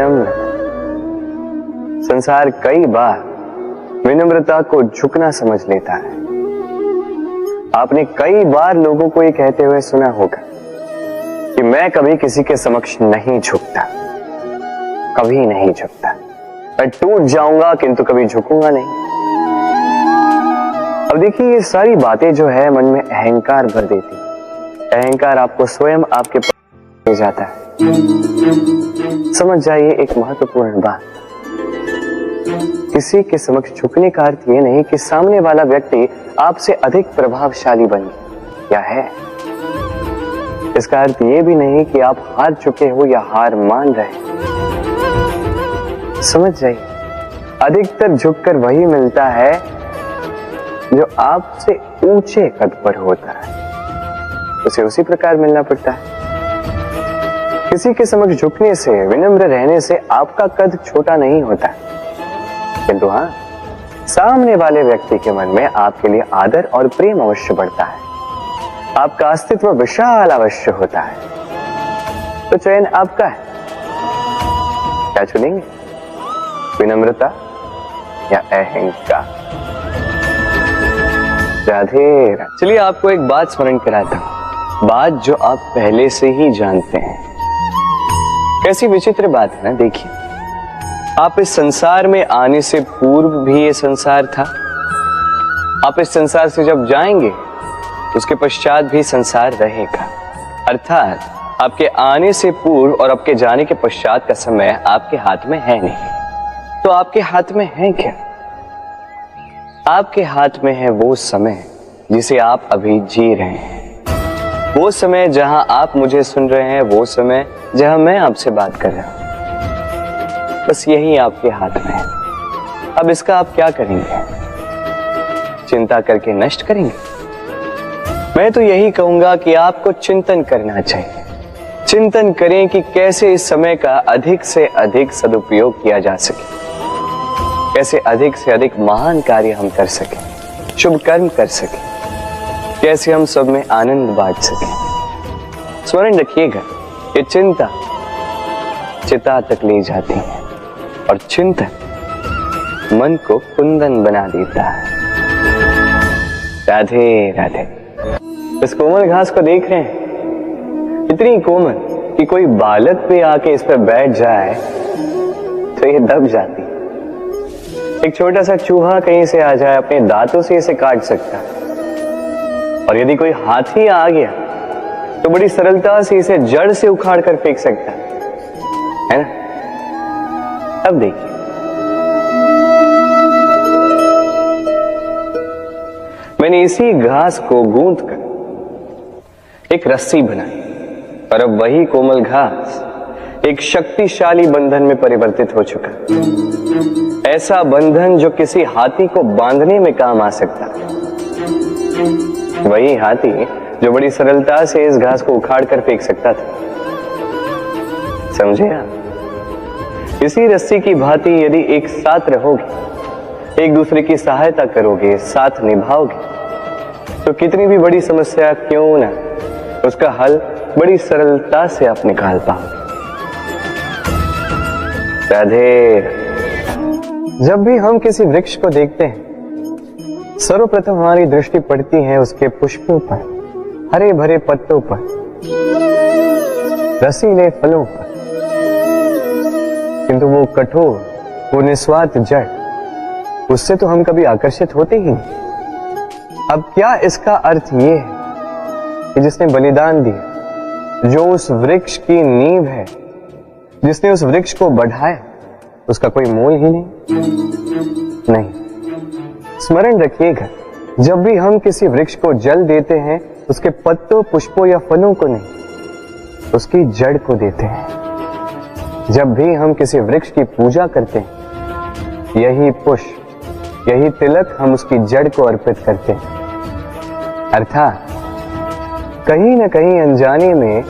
विनम्र। संसार कई बार विनम्रता को झुकना समझ लेता है। आपने कई बार लोगों को ये कहते हुए सुना होगा कि मैं कभी किसी के समक्ष नहीं झुकता, कभी नहीं झुकता, मैं टूट जाऊंगा किंतु कभी झुकूंगा नहीं। अब देखिए, ये सारी बातें जो है मन में अहंकार भर देती। अहंकार आपको स्वयं आपके ले जाता है। समझ जाइए एक महत्वपूर्ण बात, किसी के समक्ष झुकने का अर्थ ये नहीं कि सामने वाला व्यक्ति आपसे अधिक प्रभावशाली बन गया है। इसका अर्थ ये भी नहीं कि आप हार चुके हो या हार मान रहे। समझ जाइए, अधिकतर झुककर वही मिलता है जो आपसे ऊंचे कद पर होता है, उसे उसी प्रकार मिलना पड़ता है। किसी के समक्ष झुकने से, विनम्र रहने से आपका कद छोटा नहीं होता, किंतु हाँ, सामने वाले व्यक्ति के मन में आपके लिए आदर और प्रेम अवश्य बढ़ता है, आपका अस्तित्व विशाल अवश्य होता है। तो चयन आपका है, क्या चुनेंगे, विनम्रता या अहंकार? राधे। चलिए आपको एक बात स्मरण कराता हूं, बात जो आप पहले से ही जानते हैं। कैसी विचित्र बात है ना। देखिए, आप इस संसार में आने से पूर्व भी ये संसार था, आप इस संसार से जब जाएंगे उसके पश्चात भी संसार रहेगा। अर्थात आपके आने से पूर्व और आपके जाने के पश्चात का समय आपके हाथ में है नहीं। तो आपके हाथ में है क्या? आपके हाथ में है वो समय जिसे आप अभी जी रहे हैं, वो समय जहां आप मुझे सुन रहे हैं, वो समय जहां मैं आपसे बात कर रहा हूं। बस यही आपके हाथ में है। अब इसका आप क्या करेंगे? चिंता करके नष्ट करेंगे? मैं तो यही कहूंगा कि आपको चिंतन करना चाहिए। चिंतन करें कि कैसे इस समय का अधिक से अधिक सदुपयोग किया जा सके, कैसे अधिक से अधिक महान कार्य हम कर सकें, शुभ कर्म कर सकें, कैसे हम सब में आनंद बांट सकें। स्मरण रखिएगा, ये चिंता चिता तक ले जाती है और चिंतन मन को कुंदन बना देता है। राधे राधे। इस कोमल घास को देख रहे हैं, इतनी कोमल कि कोई बालक भी आके इस पर बैठ जाए तो ये दब जाती। एक छोटा सा चूहा कहीं से आ जाए, अपने दांतों से इसे काट सकता है, और यदि कोई हाथी आ गया तो बड़ी सरलता से इसे जड़ से उखाड़ कर फेंक सकता है ना। अब देखिए, मैंने इसी घास को गूंथ कर एक रस्सी बनाई, और अब वही कोमल घास एक शक्तिशाली बंधन में परिवर्तित हो चुका। ऐसा बंधन जो किसी हाथी को बांधने में काम आ सकता। वही हाथी जो बड़ी सरलता से इस घास को उखाड़ कर फेंक सकता था। समझे आप? इसी रस्सी की भांति यदि एक साथ रहोगे, एक दूसरे की सहायता करोगे, साथ निभाओगे, तो कितनी भी बड़ी समस्या क्यों ना, उसका हल बड़ी सरलता से आप निकाल पाओगे। राधे। जब भी हम किसी वृक्ष को देखते हैं, सर्वप्रथम हमारी दृष्टि पड़ती है उसके पुष्पों पर, हरे भरे पत्तों पर, रसीले फलों पर, किंतु वो कठोर, वो निस्वार्थ जड़, उससे तो हम कभी आकर्षित होते ही नहीं। अब क्या इसका अर्थ ये है कि जिसने बलिदान दिया, जो उस वृक्ष की नींव है, जिसने उस वृक्ष को बढ़ाया, उसका कोई मोल ही नहीं। स्मरण रखिएगा, जब भी हम किसी वृक्ष को जल देते हैं, उसके पत्तों, पुष्पों या फलों को नहीं, उसकी जड़ को देते हैं। जब भी हम किसी वृक्ष की पूजा करते हैं, यही पुष्प, यही तिलक हम उसकी जड़ को अर्पित करते हैं। अर्थात कहीं न कहीं अनजाने में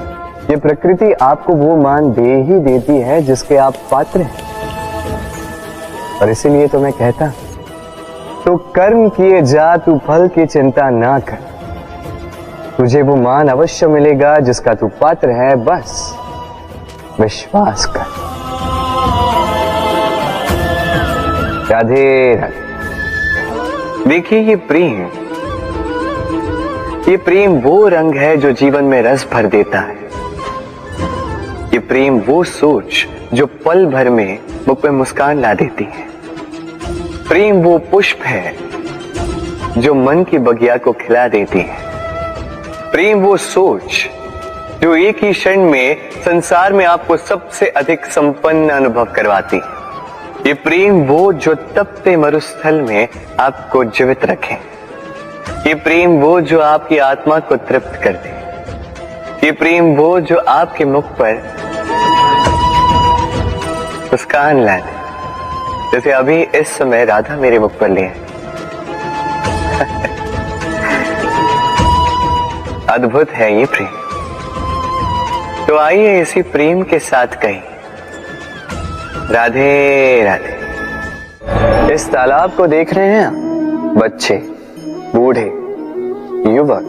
ये प्रकृति आपको वो मान दे ही देती है जिसके आप पात्र हैं। और इसीलिए तो मैं कहता, तो कर्म किए जा, तू फल की चिंता ना कर, तुझे वो मान अवश्य मिलेगा जिसका तू पात्र है, बस विश्वास कर। राधे राधे। देखिए ये प्रेम वो रंग है जो जीवन में रस भर देता है। ये प्रेम वो सोच जो पल भर में मुख पे मुस्कान ला देती है। प्रेम वो पुष्प है जो मन की बगिया को खिला देती है। प्रेम वो सोच जो एक ही क्षण में संसार में आपको सबसे अधिक संपन्न अनुभव करवाती है। ये प्रेम वो जो तपते मरुस्थल में आपको जीवित रखे। ये प्रेम वो जो आपकी आत्मा को तृप्त कर दे। ये प्रेम वो जो आपके मुख पर मुस्कान ला दे, जैसे अभी इस समय राधा मेरे मुख पर ले आए। अद्भुत है ये प्रेम। तो आइए इसी प्रेम के साथ कहें राधे राधे। इस तालाब को देख रहे हैं आप? बच्चे, बूढ़े, युवक,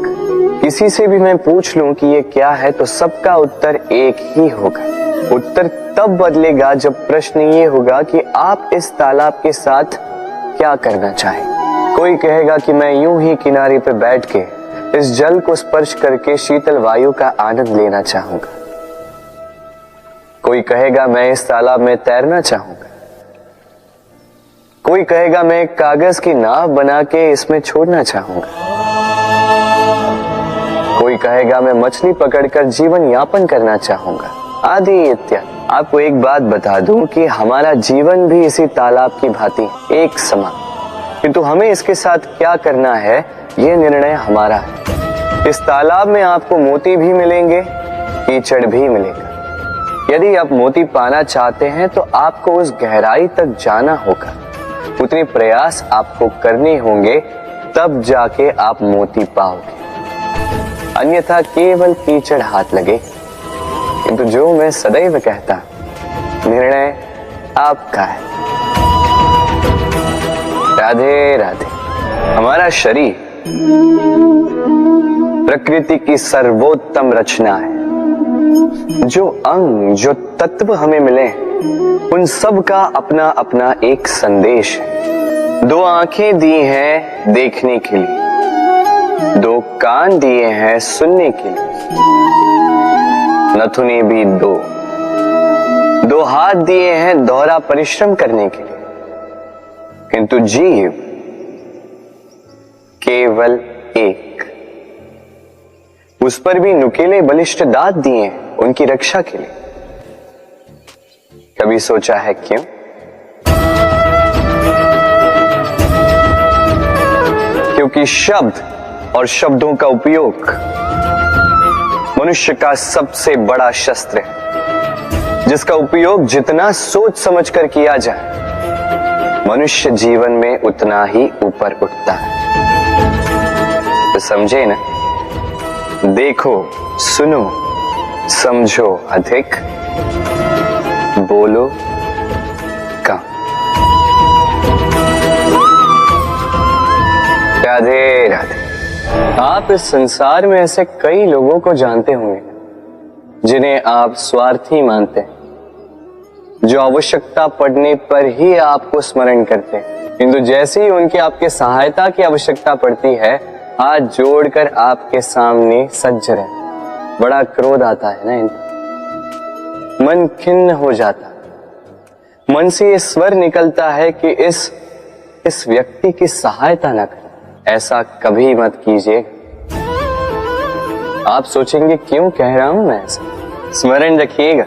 किसी से भी मैं पूछ लूं कि ये क्या है तो सबका उत्तर एक ही होगा। उत्तर तब बदलेगा जब प्रश्न ये होगा कि आप इस तालाब के साथ क्या करना चाहें। कोई कहेगा कि मैं यूं ही किनारे पे बैठ के इस जल को स्पर्श करके शीतल वायु का आनंद लेना चाहूंगा। कोई कहेगा मैं इस तालाब में तैरना चाहूंगा। कोई कहेगा मैं एक कागज की नाव बना के इसमें छोड़ना चाहूंगा। कोई कहेगा मैं मछली पकड़कर जीवन यापन करना चाहूंगा, आदि इत्यादि। आपको एक बात बता दूं कि हमारा जीवन भी इसी तालाब की भांति एक समान, किंतु हमें इसके साथ क्या करना है यह निर्णय हमारा है। इस तालाब में आपको मोती भी मिलेंगे, कीचड़ भी मिलेगा। यदि आप मोती पाना चाहते हैं तो आपको उस गहराई तक जाना होगा, उतने प्रयास आपको करने होंगे, तब जाके आप मोती पाओगे। अन्यथा केवल कीचड़ हाथ लगे। किंतु जो मैं सदैव कहता, निर्णय आपका है। राधे राधे। हमारा शरीर प्रकृति की सर्वोत्तम रचना है। जो अंग, जो तत्व हमें मिले उन सब का अपना अपना एक संदेश है। दो आंखें दी हैं देखने के लिए, दो कान दिए हैं सुनने के लिए, नथुने भी दो हाथ दिए हैं दोहरा परिश्रम करने के लिए, किंतु जीव केवल एक। उस पर भी नुकीले बलिष्ठ दांत दिए हैं उनकी रक्षा के लिए। कभी सोचा है क्यों? क्योंकि शब्द और शब्दों का उपयोग मनुष्य का सबसे बड़ा शस्त्र है, जिसका उपयोग जितना सोच समझकर किया जाए मनुष्य जीवन में उतना ही ऊपर उठता है। तो समझे ना? देखो, सुनो, समझो अधिक, बोलो कम। राधे राधे। आप इस संसार में ऐसे कई लोगों को जानते होंगे जिन्हें आप स्वार्थी मानते हैं, जो आवश्यकता पड़ने पर ही आपको स्मरण करते हैं, किंतु जैसे ही उनकी आपके सहायता की आवश्यकता पड़ती है हाथ जोड़कर आपके सामने सज्ज रहे। बड़ा क्रोध आता है ना इनको, मन खिन्न हो जाता, मन से ये स्वर निकलता है कि इस व्यक्ति की सहायता न करें। ऐसा कभी मत कीजिए। आप सोचेंगे क्यों कह रहा हूं मैं ऐसा? स्मरण रखिएगा,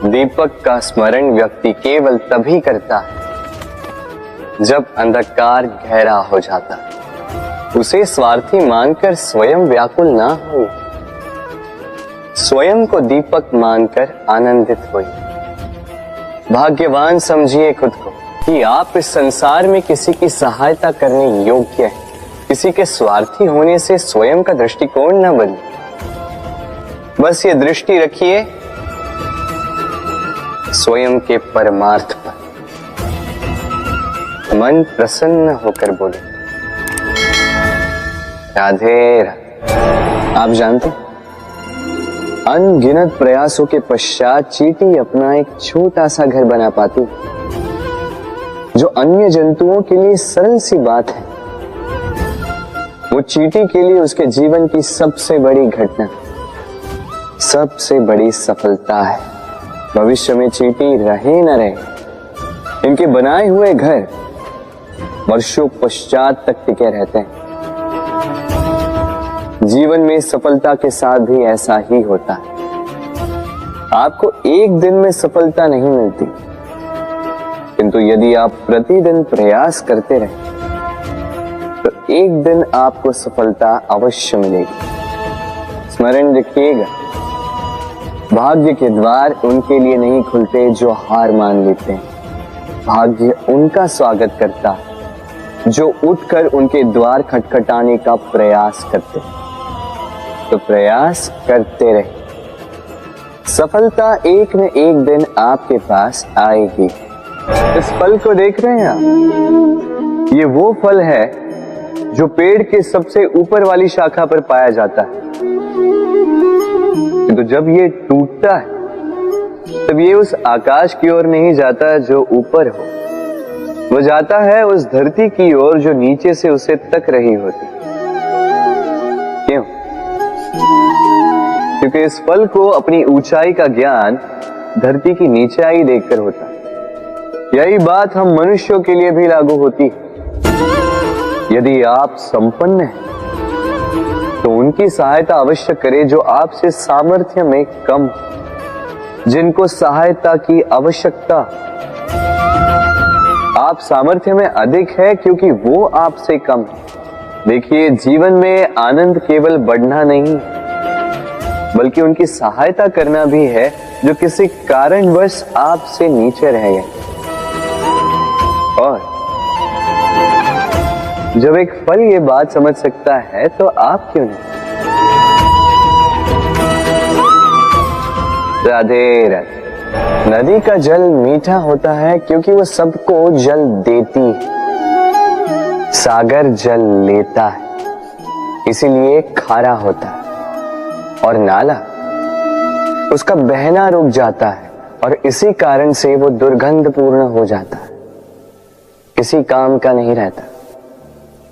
दीपक का स्मरण व्यक्ति केवल तभी करता है जब अंधकार गहरा हो जाता है। उसे स्वार्थी मानकर स्वयं व्याकुल ना हो, स्वयं को दीपक मानकर आनंदित होइए। भाग्यवान समझिए खुद को कि आप इस संसार में किसी की सहायता करने योग्य हैं। किसी के स्वार्थी होने से स्वयं का दृष्टिकोण न बदले। बस ये दृष्टि रखिए स्वयं के परमार्थ पर। मन प्रसन्न होकर बोले राधे राधे। आप जानते हैं, अनगिनत प्रयासों के पश्चात चींटी अपना एक छोटा सा घर बना पाती, जो अन्य जंतुओं के लिए सरल सी बात है, वो चींटी के लिए उसके जीवन की सबसे बड़ी घटना, सबसे बड़ी सफलता है। भविष्य में चींटी रहे न रहे, इनके बनाए हुए घर वर्षों पश्चात तक टिके रहते हैं। जीवन में सफलता के साथ भी ऐसा ही होता है। आपको एक दिन में सफलता नहीं मिलती, किंतु यदि आप प्रतिदिन प्रयास करते रहे तो एक दिन आपको सफलता अवश्य मिलेगी। स्मरण रखिएगा, भाग्य के द्वार उनके लिए नहीं खुलते जो हार मान लेते हैं। भाग्य उनका स्वागत करता है जो उठकर उनके द्वार खटखटाने का प्रयास करते हैं। तो प्रयास करते रहे, सफलता एक न एक दिन आपके पास आएगी। इस फल को देख रहे हैं आप? ये वो फल है जो पेड़ के सबसे ऊपर वाली शाखा पर पाया जाता है। तो जब ये टूटता है तब ये उस आकाश की ओर नहीं जाता जो ऊपर हो, वो जाता है उस धरती की ओर जो नीचे से उसे तक रही होती। क्यों? क्योंकि इस फल को अपनी ऊंचाई का ज्ञान धरती की नीचाई देखकर होता है। यही बात हम मनुष्यों के लिए भी लागू होती है। यदि आप संपन्न हैं तो उनकी सहायता अवश्य करें जो आपसे सामर्थ्य में कम, जिनको सहायता की आवश्यकता। आप सामर्थ्य में अधिक है क्योंकि वो आपसे कम है। देखिए, जीवन में आनंद केवल बढ़ना नहीं बल्कि उनकी सहायता करना भी है जो किसी कारणवश आपसे नीचे रह गए। और जब एक फल ये बात समझ सकता है तो आप क्यों नहीं? राधे राधे। नदी का जल मीठा होता है क्योंकि वो सबको जल देती है। सागर जल लेता है इसीलिए खारा होता है। और नाला उसका बहना रुक जाता है और इसी कारण से वो दुर्गंधपूर्ण हो जाता है, किसी काम का नहीं रहता।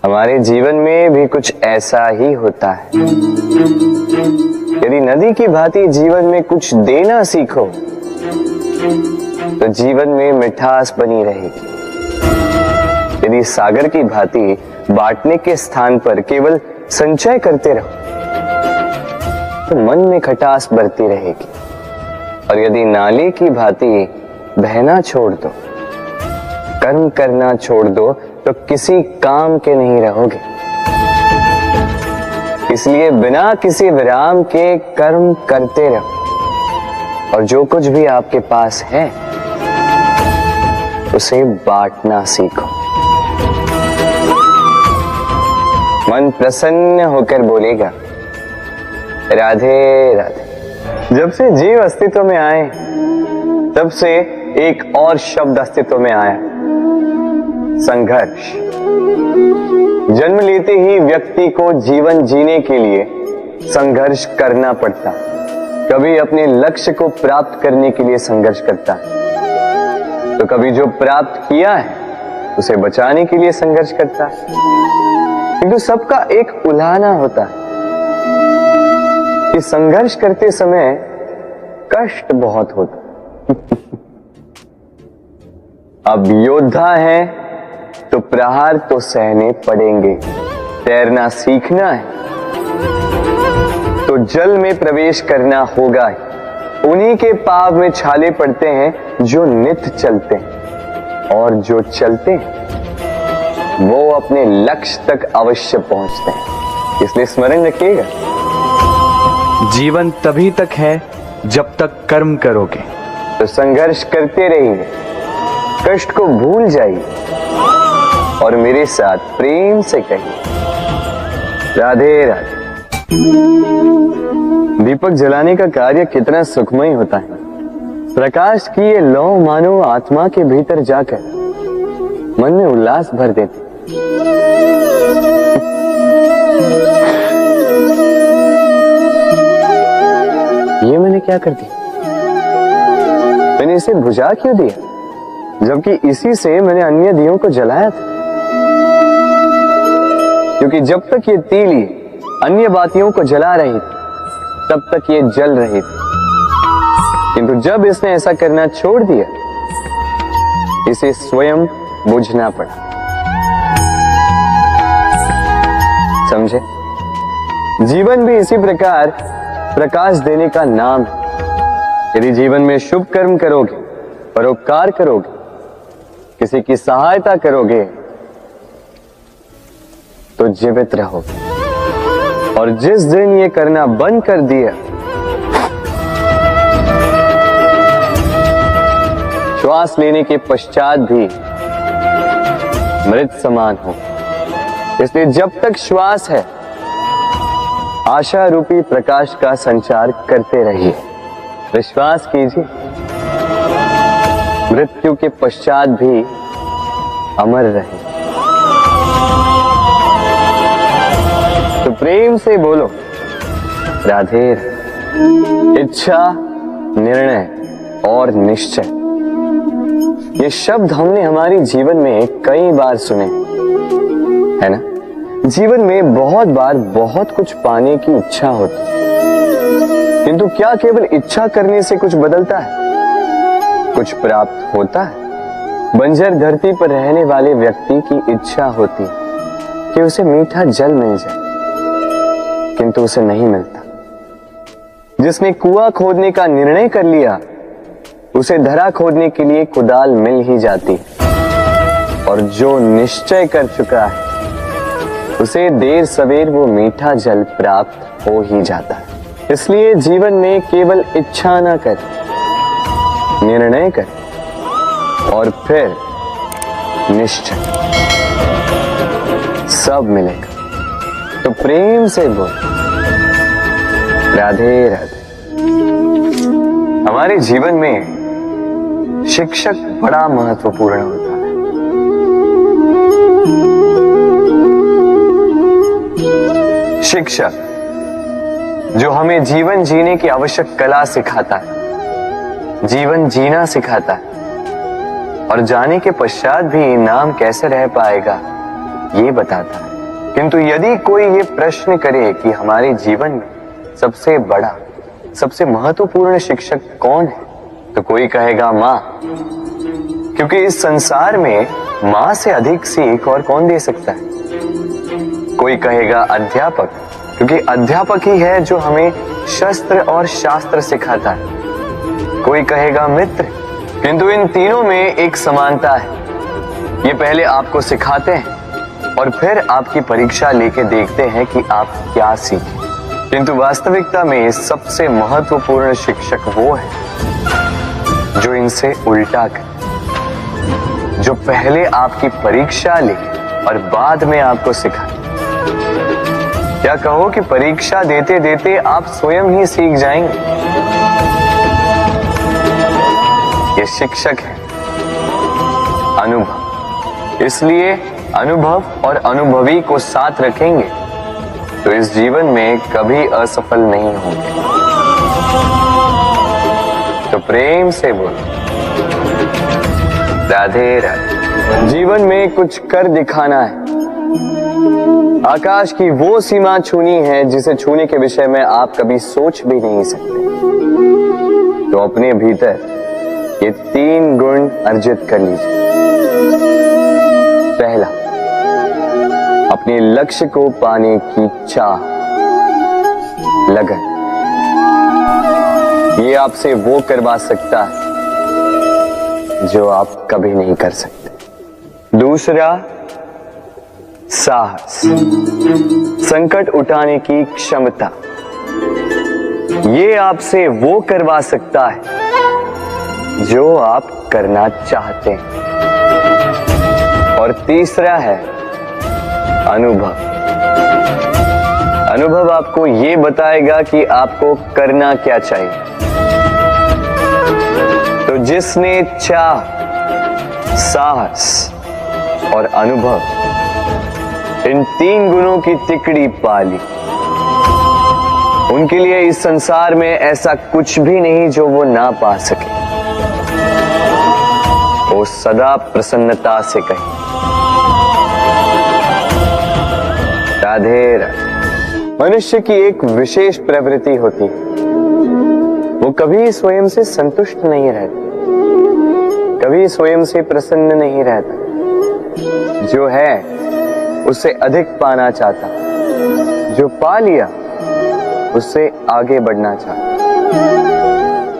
हमारे जीवन में भी कुछ ऐसा ही होता है। यदि नदी की भांति जीवन में कुछ देना सीखो तो जीवन में मिठास बनी रहेगी। यदि सागर की भांति बांटने के स्थान पर केवल संचय करते रहो तो मन में खटास बढ़ती रहेगी। और यदि नाले की भांति बहना छोड़ दो, कर्म करना छोड़ दो तो किसी काम के नहीं रहोगे। इसलिए बिना किसी विराम के कर्म करते रहो और जो कुछ भी आपके पास है उसे बांटना सीखो। मन प्रसन्न होकर बोलेगा राधे राधे। जब से जीव अस्तित्व में आए तब से एक और शब्द अस्तित्व में आया, संघर्ष। जन्म लेते ही व्यक्ति को जीवन जीने के लिए संघर्ष करना पड़ता। कभी अपने लक्ष्य को प्राप्त करने के लिए संघर्ष करता है तो कभी जो प्राप्त किया है उसे बचाने के लिए संघर्ष करता है। किंतु सबका एक उलाहना होता है कि संघर्ष करते समय कष्ट बहुत होता। अब योद्धा है तो प्रहार तो सहने पड़ेंगे। तैरना सीखना है तो जल में प्रवेश करना होगा। उन्हीं के पाव में छाले पड़ते हैं जो नित्य चलते हैं, और जो चलते हैं वो अपने लक्ष्य तक अवश्य पहुंचते हैं। इसलिए स्मरण रखिएगा, जीवन तभी तक है जब तक कर्म करोगे। तो संघर्ष करते रहिए, कष्ट को भूल जाइए और मेरे साथ प्रेम से कहिए राधे राधे। दीपक जलाने का कार्य कितना सुखमय होता है। प्रकाश की ये लौ मानो आत्मा के भीतर जाकर मन में उल्लास भर देती। ये मैंने क्या कर दिया? मैंने इसे बुझा क्यों दिया? जबकि इसी से मैंने अन्य दियों को जलाया था। क्योंकि जब तक ये तीली अन्य बातियों को जला रही थी तब तक ये जल रही थी, किंतु जब इसने ऐसा करना छोड़ दिया इसे स्वयं बुझना पड़ा। समझे? जीवन भी इसी प्रकार प्रकाश देने का नाम है। यदि जीवन में शुभ कर्म करोगे, परोपकार करोगे, किसी की सहायता करोगे तो जीवित रहोगे। और जिस दिन ये करना बंद कर दिया, श्वास लेने के पश्चात भी मृत समान हो। इसलिए जब तक श्वास है आशा रूपी प्रकाश का संचार करते रहिए। विश्वास कीजिए मृत्यु के पश्चात भी अमर रहे। तो प्रेम से बोलो राधे। इच्छा, निर्णय और निश्चय, ये शब्द हमने हमारे जीवन में कई बार सुने, है ना? जीवन में बहुत बार बहुत कुछ पाने की इच्छा होती, किंतु क्या केवल इच्छा करने से कुछ बदलता है? कुछ प्राप्त होता है? बंजर धरती पर रहने वाले व्यक्ति की इच्छा होती कि उसे मीठा जल मिल जाए, किंतु उसे नहीं मिलता। जिसने कुआं खोदने का निर्णय कर लिया उसे धरा खोदने के लिए कुदाल मिल ही जाती, और जो निश्चय कर चुका है उसे देर सवेर वो मीठा जल प्राप्त हो ही जाता है। इसलिए जीवन में केवल इच्छा ना कर, निर्णय कर और फिर निश्चय, सब मिलेगा। तो प्रेम से बोल राधे राधे। हमारे जीवन में शिक्षक बड़ा महत्वपूर्ण होता है। शिक्षक जो हमें जीवन जीने की आवश्यक कला सिखाता है, जीवन जीना सिखाता है, और जाने के पश्चात भी नाम कैसे रह पाएगा ये बताता है। किंतु यदि कोई ये प्रश्न करे कि हमारे जीवन में सबसे बड़ा, सबसे महत्वपूर्ण शिक्षक कौन है, तो कोई कहेगा माँ, क्योंकि इस संसार में माँ से अधिक सीख और कौन दे सकता है। कोई कहेगा अध्यापक, क्योंकि अध्यापक ही है जो हमें शस्त्र और शास्त्र सिखाता है। कोई कहेगा मित्र, किंतु इन तीनों में एक समानता है, ये पहले आपको सिखाते हैं और फिर आपकी परीक्षा लेके देखते हैं कि आप क्या सीखे। किंतु वास्तविकता में सबसे महत्वपूर्ण शिक्षक वो है जो इनसे उल्टा करे, जो पहले आपकी परीक्षा ले और बाद में आपको सिखाए। क्या कहो कि परीक्षा देते देते आप स्वयं ही सीख जाएंगे। ये शिक्षक है अनुभव। इसलिए अनुभव और अनुभवी को साथ रखेंगे तो इस जीवन में कभी असफल नहीं होंगे। तो प्रेम से बोल राधे राधे। जीवन में कुछ कर दिखाना है। आकाश की वो सीमा छूनी है जिसे छूने के विषय में आप कभी सोच भी नहीं सकते। तो अपने भीतर ये 3 गुण अर्जित कर लीजिए। पहला, अपने लक्ष्य को पाने की चाह, लगन। ये आपसे वो करवा सकता है जो आप कभी नहीं कर सकते। दूसरा, साहस, संकट उठाने की क्षमता। ये आपसे वो करवा सकता है जो आप करना चाहते हैं। और तीसरा है अनुभव। अनुभव आपको ये बताएगा कि आपको करना क्या चाहिए। तो जिसने चाह, साहस और अनुभव, इन 3 गुणों की तिकड़ी पाली, उनके लिए इस संसार में ऐसा कुछ भी नहीं जो वो ना पा सके। वो सदा प्रसन्नता से कहे राधे राधे। मनुष्य की एक विशेष प्रवृत्ति होती है, वो कभी स्वयं से संतुष्ट नहीं रहता, कभी स्वयं से प्रसन्न नहीं रहता। जो है उससे अधिक पाना चाहता, जो पा लिया उससे आगे बढ़ना चाहता,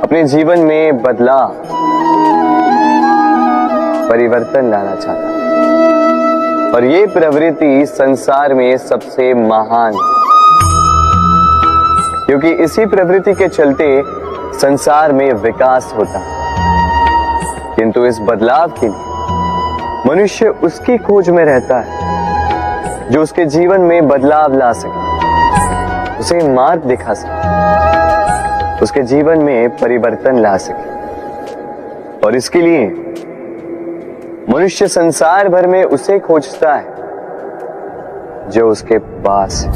अपने जीवन में बदलाव परिवर्तन लाना चाहता। और ये प्रवृत्ति संसार में सबसे महान है, क्योंकि इसी प्रवृत्ति के चलते संसार में विकास होता है। किंतु इस बदलाव के लिए मनुष्य उसकी खोज में रहता है जो उसके जीवन में बदलाव ला सके, उसे मार्ग दिखा सके, उसके जीवन में परिवर्तन ला सके। और इसके लिए मनुष्य संसार भर में उसे खोजता है जो उसके पास है।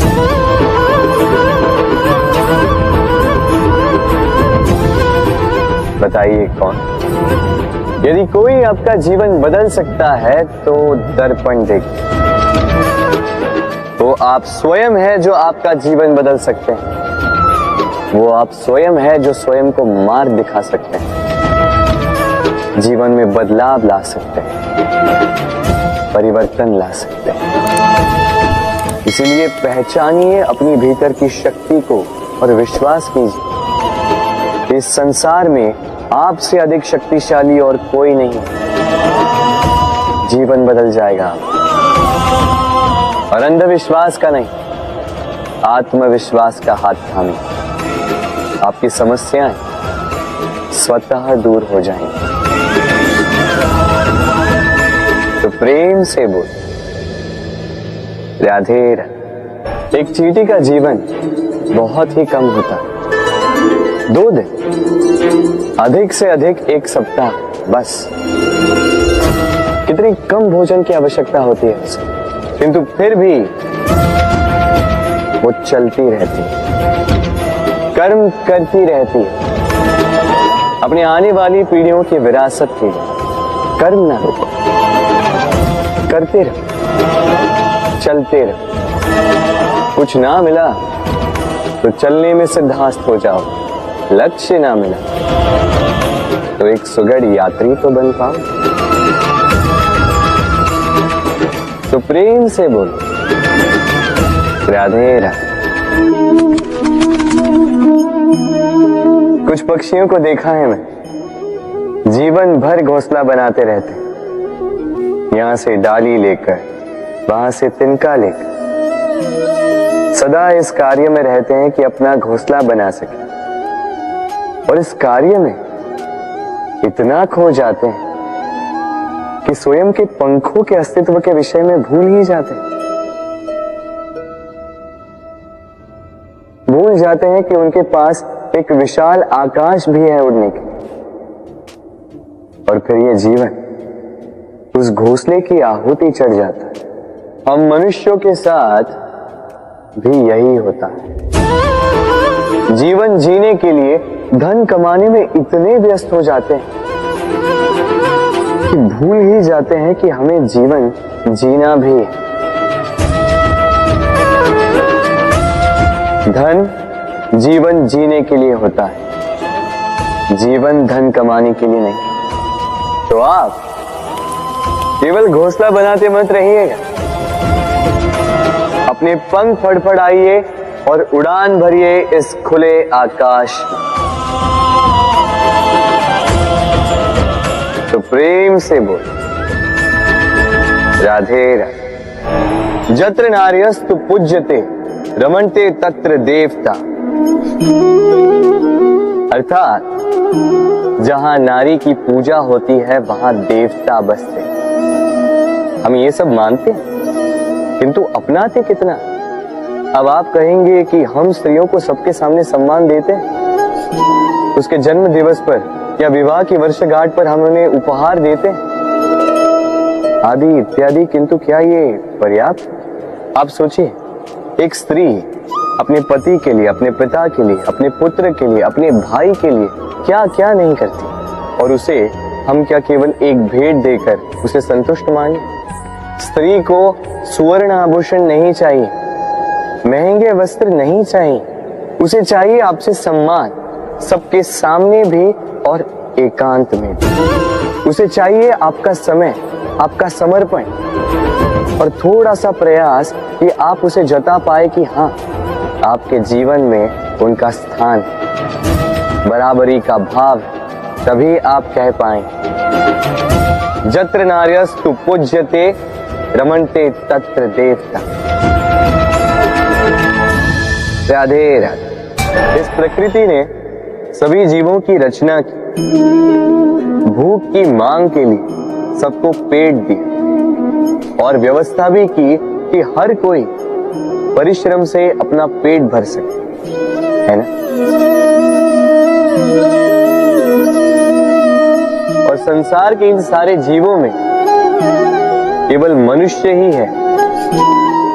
बताइए कौन? यदि कोई आपका जीवन बदल सकता है तो दर्पण देखिए। वो आप स्वयं है जो आपका जीवन बदल सकते हैं। वो आप स्वयं है जो स्वयं को मार्ग दिखा सकते हैं, जीवन में बदलाव ला सकते हैं, परिवर्तन ला सकते हैं। इसीलिए पहचानिए अपनी भीतर की शक्ति को और विश्वास कीजिए, इस संसार में आपसे अधिक शक्तिशाली और कोई नहीं। जीवन बदल जाएगा और अंधविश्वास का नहीं, आत्मविश्वास का हाथ थामिए, आपकी समस्याएं स्वतः दूर हो जाएंगी। तो प्रेम से बोल राधे राधे। एक चींटी का जीवन बहुत ही कम होता है, 2 दिन, अधिक से अधिक 1 सप्ताह, बस। कितनी कम भोजन की आवश्यकता होती है उसे, किंतु फिर भी वो चलती रहती है, कर्म करती रहती है, अपने आने वाली पीढ़ियों की विरासत के लिए। कर्म ना रुको, करते रहो, चलते रहो। कुछ ना मिला तो चलने में सिद्धांत हो जाओ, लक्ष्य ना मिला तो एक सुगढ़ यात्री तो बन पाओ। तो प्रेम से बोलो राधे राधे। कुछ पक्षियों को देखा है मैं, जीवन भर घोंसला बनाते रहते, यहां से डाली लेकर, वहां से तिनका लेकर, सदा इस कार्य में रहते हैं कि अपना घोंसला बना सके। और इस कार्य में इतना खो जाते हैं कि स्वयं के पंखों के अस्तित्व के विषय में भूल ही जाते हैं। भूल जाते हैं कि उनके पास एक विशाल आकाश भी है उड़ने के। और फिर ये जीवन उस घोंसले की आहुति चढ़ जाता है। हम मनुष्यों के साथ भी यही होता है। जीवन जीने के लिए धन कमाने में इतने व्यस्त हो जाते हैं कि भूल ही जाते हैं कि हमें जीवन जीना भी है। धन जीवन जीने के लिए होता है, जीवन धन कमाने के लिए नहीं। तो आप केवल घोंसला बनाते मत रहिएगा, अपने पंख फड़फड़ाइए और उड़ान भरिए इस खुले आकाश में। तो प्रेम से बोल राधे राधे। जत्र नार्यस्तु पूज्यते रमन्ते तत्र देवता। अर्थात जहां नारी की पूजा होती है वहां देवता बसते। हम ये सब मानते हैं किंतु अपनाते कितना? अब आप कहेंगे कि हम स्त्रियों को सबके सामने सम्मान देते हैं, उसके जन्म दिवस पर या विवाह की वर्षगांठ पर हम उन्हें उपहार देते हैं आदि इत्यादि, किंतु क्या ये पर्याप्त? आप सोचिए, एक स्त्री अपने पति के लिए, अपने पिता के लिए, अपने पुत्र के लिए, अपने भाई के लिए क्या क्या नहीं करती, और उसे हम क्या केवल एक भेंट देकर उसे संतुष्ट माने? स्त्री को सुवर्ण आभूषण नहीं चाहिए, महंगे वस्त्र नहीं चाहिए, उसे चाहिए आपसे सम्मान, सबके सामने भी और एकांत में भी। उसे चाहिए आपका समय, आपका समर्पण और थोड़ा सा प्रयास कि आप उसे जता पाए कि हाँ, आपके जीवन में उनका स्थान, बराबरी का भाव, तभी आप कह पाए जत्र नार्यस्तु पूज्यते रमन्ते तत्र देवता। राधे राधे। इस प्रकृति ने सभी जीवों की रचना की, भूख की मांग के लिए सबको पेट दिया और व्यवस्था भी की कि हर कोई परिश्रम से अपना पेट भर सके, है ना? और संसार के इन सारे जीवों में केवल मनुष्य ही है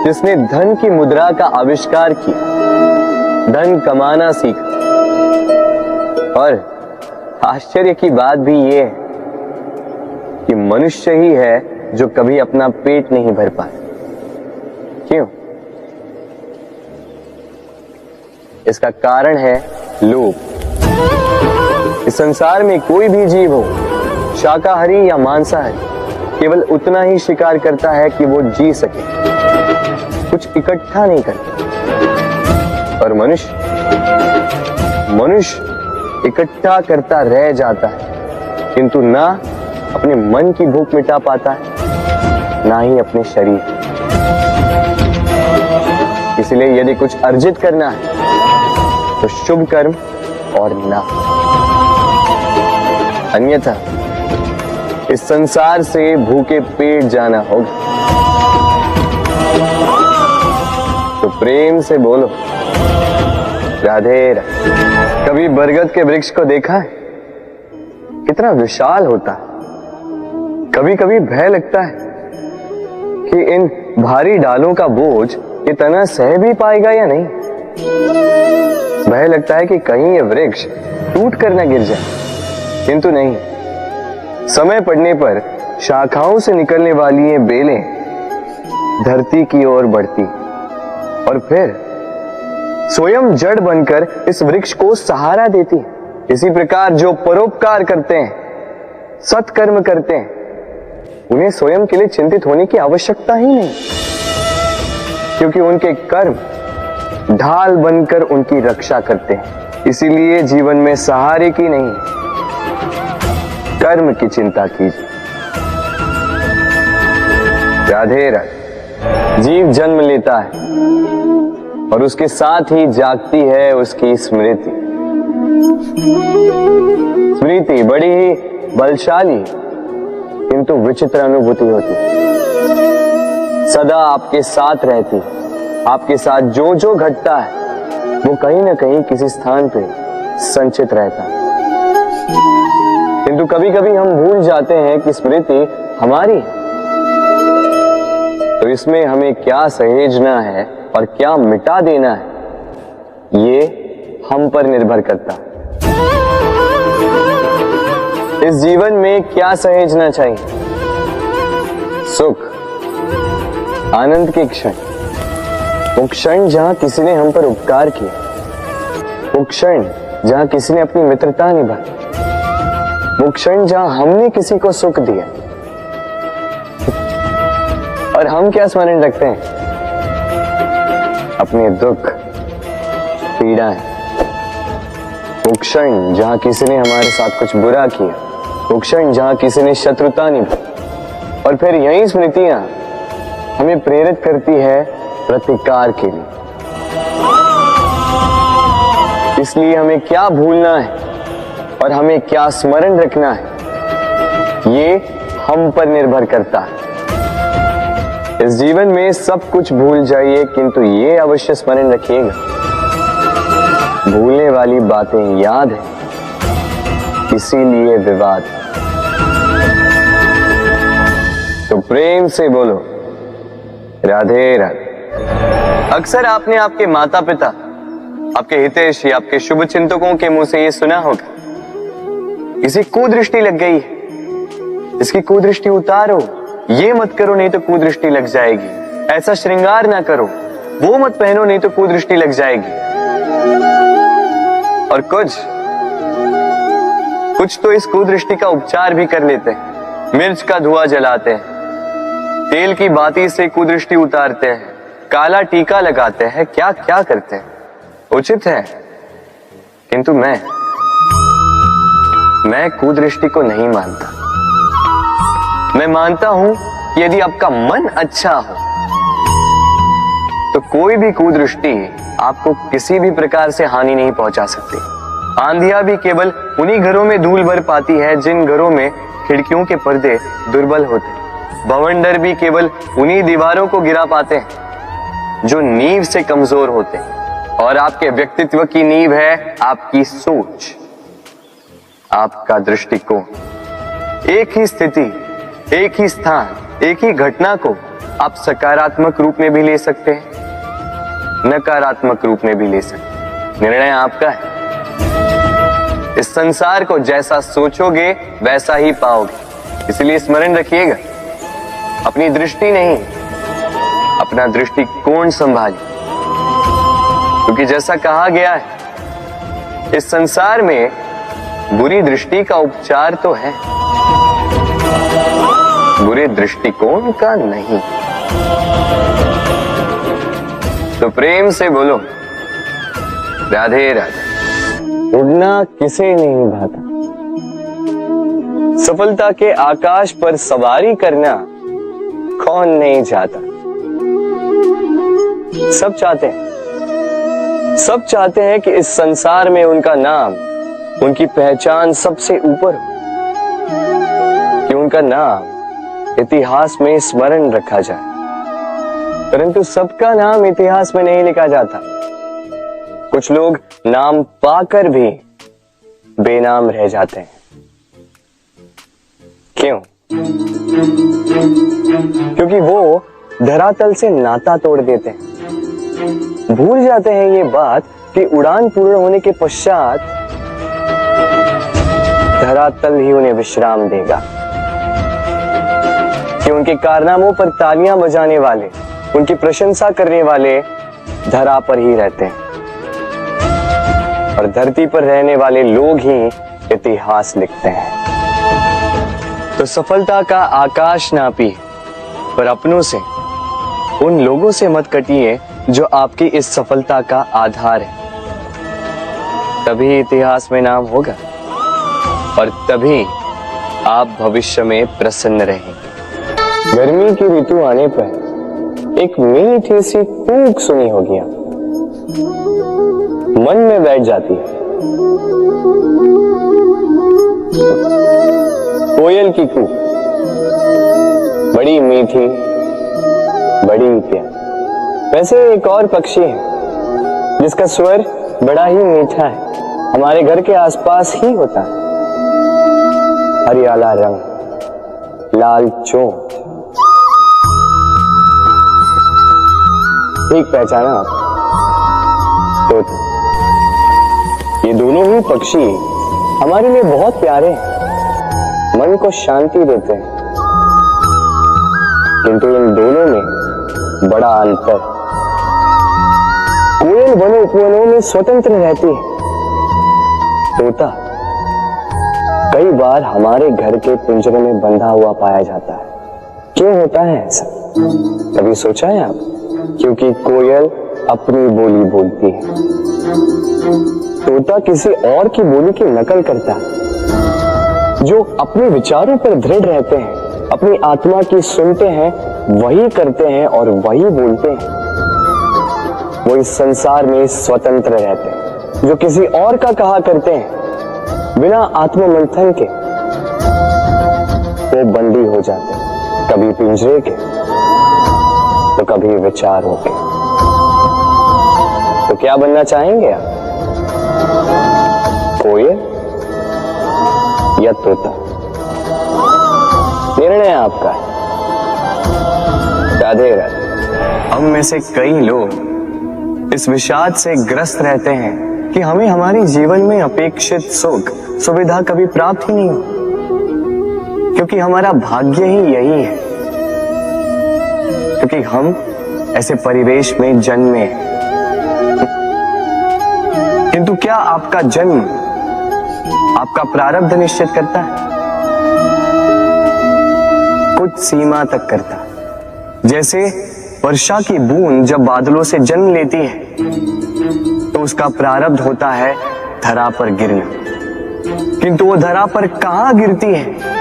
जिसने धन की मुद्रा का आविष्कार किया, धन कमाना सीखा। और आश्चर्य की बात भी ये है कि मनुष्य ही है जो कभी अपना पेट नहीं भर पाया। क्यों? इसका कारण है लोभ। इस संसार में कोई भी जीव हो, शाकाहारी या मांसाहारी, केवल उतना ही शिकार करता है कि वो जी सके, कुछ इकट्ठा नहीं करता। और मनुष्य इकट्ठा करता रह जाता है, किंतु ना अपने मन की भूख मिटा पाता है, ना ही अपने शरीर। इसलिए यदि कुछ अर्जित करना है तो शुभ कर्म और ना, अन्यथा इस संसार से भूखे पेट जाना होगा। तो प्रेम से बोलो राधे राधे। कभी बरगद के वृक्ष को देखा है? कितना विशाल होता है। कभी कभी भय लगता है कि इन भारी डालों का बोझ ये तना सह भी पाएगा या नहीं। भय लगता है कि कहीं ये वृक्ष टूट कर न गिर जाए, किंतु नहीं। समय पड़ने पर शाखाओं से निकलने वाली ये बेलें धरती की ओर बढ़ती और फिर स्वयं जड़ बनकर इस वृक्ष को सहारा देती। इसी प्रकार जो परोपकार करते हैं, सत्कर्म करते हैं, उन्हें स्वयं के लिए चिंतित होने की आवश्यकता ही नहीं, क्योंकि उनके कर्म ढाल बनकर उनकी रक्षा करते हैं। इसीलिए जीवन में सहारे की नहीं, कर्म की चिंता कीजिए। राधे राधे। जीव जन्म लेता है और उसके साथ ही जागती है उसकी स्मृति। स्मृति बड़ी ही बलशाली किंतु विचित्र अनुभूति होती, सदा आपके साथ रहती। आपके साथ जो जो घटता है वो कहीं ना कहीं किसी स्थान पे संचित रहता है। किंतु कभी कभी हम भूल जाते हैं कि स्मृति हमारी है। तो इसमें हमें क्या सहेजना है और क्या मिटा देना है, ये हम पर निर्भर करता है। इस जीवन में क्या सहेजना चाहिए? सुख, आनंद के क्षण, वो क्षण जहां किसी ने हम पर उपकार किया, वो क्षण जहां किसी ने अपनी मित्रता निभाई, वो क्षण जहां हमने किसी को सुख दिया। और हम क्या स्मरण रखते हैं? अपने दुख, पीड़ाएं। वो क्षण जहां किसी ने हमारे साथ कुछ बुरा किया, वो क्षण जहां किसी ने शत्रुता निभाई। और फिर यही स्मृतियां हमें प्रेरित करती है प्रतिकार के लिए। इसलिए हमें क्या भूलना है और हमें क्या स्मरण रखना है, ये हम पर निर्भर करता है। इस जीवन में सब कुछ भूल जाइए, किंतु ये अवश्य स्मरण रखिएगा, भूलने वाली बातें याद है, इसीलिए विवाद। तो प्रेम से बोलो राधे राधे। अक्सर आपने आपके माता पिता, आपके हितैषी, आपके शुभ चिंतकों के मुंह से ये सुना होगा, किसी कुदृष्टि लग गई है, इसकी कुदृष्टि उतारो, ये मत करो नहीं तो कुदृष्टि लग जाएगी, ऐसा श्रृंगार ना करो, वो मत पहनो नहीं तो कुदृष्टि लग जाएगी। और कुछ तो इस कुदृष्टि का उपचार भी कर लेते हैं। मिर्च का धुआं जलाते हैं, तेल की बाती से कुदृष्टि उतारते हैं, काला टीका लगाते हैं, क्या क्या करते हैं, उचित है। किंतु मैं कुदृष्टि को नहीं मानता। मैं मानता हूं कि यदि आपका मन अच्छा हो तो कोई भी कुदृष्टि आपको किसी भी प्रकार से हानि नहीं पहुंचा सकती। आंधियां भी केवल उन्हीं घरों में धूल भर पाती है जिन घरों में खिड़कियों के पर्दे दुर्बल होते। बवंडर भी केवल उन्हीं दीवारों को गिरा पाते हैं जो नींव से कमजोर होते हैं। और आपके व्यक्तित्व की नींव है आपकी सोच, आपका दृष्टिकोण। एक ही स्थिति, एक ही स्थान, एक ही घटना को आप सकारात्मक रूप में भी ले सकते हैं, नकारात्मक रूप में भी ले सकते हैं। निर्णय आपका है। इस संसार को जैसा सोचोगे वैसा ही पाओगे। इसलिए स्मरण रखिएगा, अपनी दृष्टि नहीं, अपना दृष्टिकोण संभालिए। क्योंकि जैसा कहा गया है, इस संसार में बुरी दृष्टि का उपचार तो है, बुरे दृष्टिकोण का नहीं। तो प्रेम से बोलो, राधे राधे। उड़ना किसे नहीं भाता, सफलता के आकाश पर सवारी करना कौन नहीं चाहता। सब चाहते हैं कि इस संसार में उनका नाम, उनकी पहचान सबसे ऊपर हो, कि उनका नाम इतिहास में स्मरण रखा जाए। परंतु सबका नाम इतिहास में नहीं लिखा जाता। कुछ लोग नाम पाकर भी बेनाम रह जाते हैं। क्यों? क्योंकि वो धरातल से नाता तोड़ देते हैं। भूल जाते हैं ये बात कि उड़ान पूर्ण होने के पश्चात धरातल ही उन्हें विश्राम देगा, कि उनके कारनामों पर तालियां बजाने वाले, उनकी प्रशंसा करने वाले धरा पर ही रहते हैं और धरती पर रहने वाले लोग ही इतिहास लिखते हैं। तो सफलता का आकाश नापी, पर अपनों से, उन लोगों से मत कटिए जो आपकी इस सफलता का आधार है। तभी इतिहास में नाम होगा और तभी आप भविष्य में प्रसन्न रहेंगे। गर्मी की ऋतु आने पर एक मीठी सी कूक सुनी होगी, आप मन में बैठ जाती है। कोयल की कूक, बड़ी मीठी, बड़ी प्यारी। वैसे एक और पक्षी है जिसका स्वर बड़ा ही मीठा है, हमारे घर के आसपास ही होता है। हरियाला रंग, लाल चोंच। ठीक पहचाना आप? तोता। ये दोनों ही पक्षी हमारे लिए बहुत प्यारे हैं, मन को शांति देते हैं। किंतु इन दोनों में बड़ा अंतर। कोयल वनों उपवनों में स्वतंत्र रहती है, तोता कई बार हमारे घर के पिंजरे में बंधा हुआ पाया जाता है। क्यों होता है ऐसा? कभी सोचा है आप? क्योंकि कोयल अपनी बोली बोलती है, तोता किसी और की बोली की नकल करता है। जो अपने विचारों पर दृढ़ रहते हैं, अपनी आत्मा की सुनते हैं, वही करते हैं और वही बोलते हैं। वो इस संसार में स्वतंत्र रहते हैं। जो किसी और का कहा करते हैं बिना आत्ममंथन के, वो बंदी हो जाते हैं, कभी पिंजरे के तो कभी विचारों के। तो क्या बनना चाहेंगे आप? कोयल या तोता? निर्णय आपका है। राधे राधे। हम में से कई लोग इस विषाद से ग्रस्त रहते हैं कि हमें हमारे जीवन में अपेक्षित सुख सुविधा कभी प्राप्त ही नहीं हो, क्योंकि क्योंकि हमारा भाग्य ही यही है, क्योंकि हम ऐसे परिवेश में जन्मे हैं। किंतु क्या आपका जन्म आपका प्रारब्ध निश्चित करता है? कुछ सीमा तक करता है। जैसे वर्षा की बूंद जब बादलों से जन्म लेती है तो उसका प्रारब्ध होता है धरा पर गिरना, किंतु वो धरा पर कहां गिरती है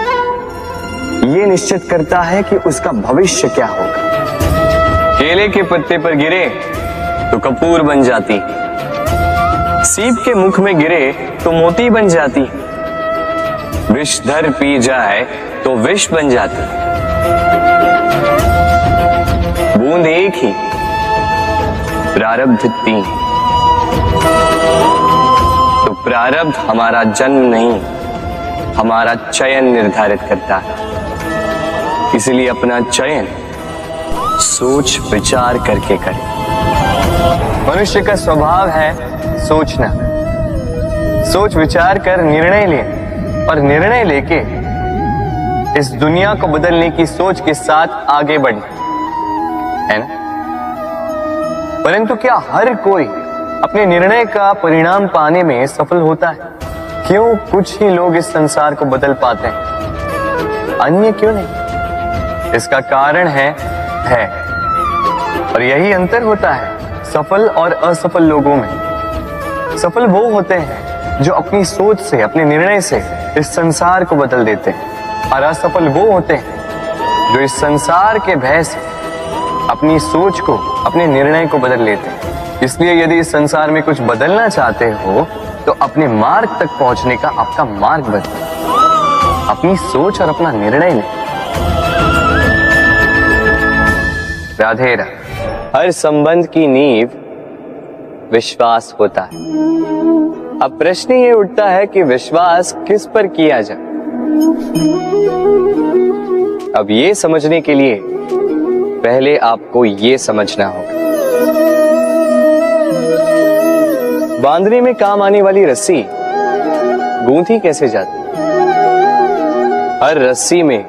ये निश्चित करता है कि उसका भविष्य क्या होगा। केले के पत्ते पर गिरे तो कपूर बन जाती, सीप के मुख में गिरे तो मोती बन जाती, विषधर पी जाए तो विष बन जाती। बूंद एक ही, प्रारब्ध तीन। तो प्रारब्ध हमारा जन्म नहीं, हमारा चयन निर्धारित करता है। इसलिए अपना चयन सोच विचार करके करें। मनुष्य का स्वभाव है सोचना, सोच विचार कर निर्णय ले और निर्णय लेके इस दुनिया को बदलने की सोच के साथ आगे बढ़े, है ना? परंतु क्या हर कोई अपने निर्णय का परिणाम पाने में सफल होता है? क्यों कुछ ही लोग इस संसार को बदल पाते हैं, अन्य क्यों नहीं? इसका कारण है और यही अंतर होता है सफल और असफल लोगों में। सफल वो होते हैं जो अपनी सोच से, अपने निर्णय से इस संसार को बदल देते हैं, और असफल वो होते हैं जो इस संसार के भय से अपनी सोच को, अपने निर्णय को बदल लेते हैं। इसलिए यदि इस संसार में कुछ बदलना चाहते हो तो अपने मार्ग तक पहुंचने का आपका मार्ग बदलो, अपनी सोच और अपना निर्णय लें। राधे राधे। हर संबंध की नींव विश्वास होता है। अब प्रश्न ये उठता है कि विश्वास किस पर किया जाए। अब ये समझने के लिए पहले आपको ये समझना होगा, बांधने में काम आने वाली रस्सी गूंथी कैसे जाती? हर रस्सी में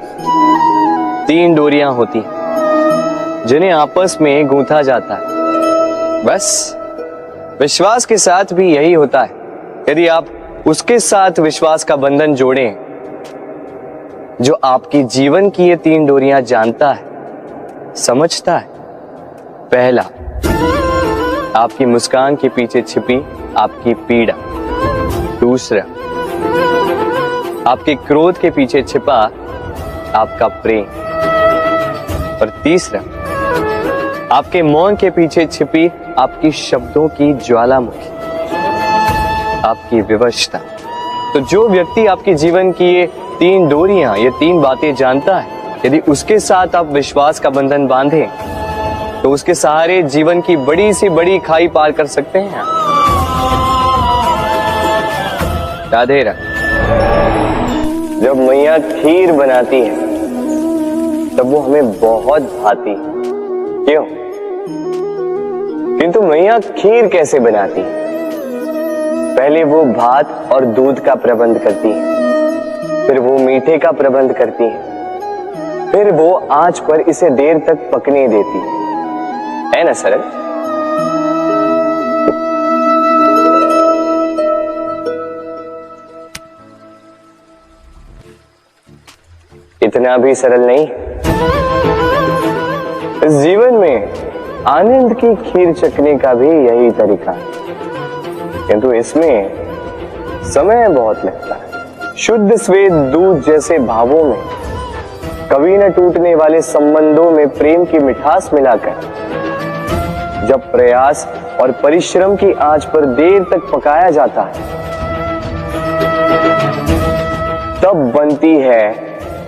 3 डोरियां होती हैं जिन्हें आपस में गूंथा जाता है। बस विश्वास के साथ भी यही होता है। यदि आप उसके साथ विश्वास का बंधन जोड़ें जो आपकी जीवन की ये 3 डोरियां जानता है, समझता है। पहला, आपकी मुस्कान के पीछे छिपी आपकी पीड़ा। दूसरा, आपके क्रोध के पीछे छिपा आपका प्रेम। और तीसरा, आपके मौन के पीछे छिपी आपकी शब्दों की ज्वालामुखी, आपकी विवशता। तो जो व्यक्ति आपके जीवन की ये 3 डोरियां, ये 3 बातें जानता है, यदि उसके साथ आप विश्वास का बंधन बांधें तो उसके सहारे जीवन की बड़ी से बड़ी खाई पार कर सकते हैं। राधे राधे। जब मैया खीर बनाती है तब वो हमें बहुत भाती, क्यों? किंतु मैया खीर कैसे बनाती है? पहले वो भात और दूध का प्रबंध करती है, फिर वो मीठे का प्रबंध करती है, फिर वो आंच पर इसे देर तक पकने देती है ना सरल? इतना भी सरल नहीं। इस जीवन में आनंद की खीर चखने का भी यही तरीका है, किंतु इसमें समय बहुत लगता है। शुद्ध श्वेत दूध जैसे भावों में, कभी न टूटने वाले संबंधों में प्रेम की मिठास मिलाकर जब प्रयास और परिश्रम की आंच पर देर तक पकाया जाता है, तब बनती है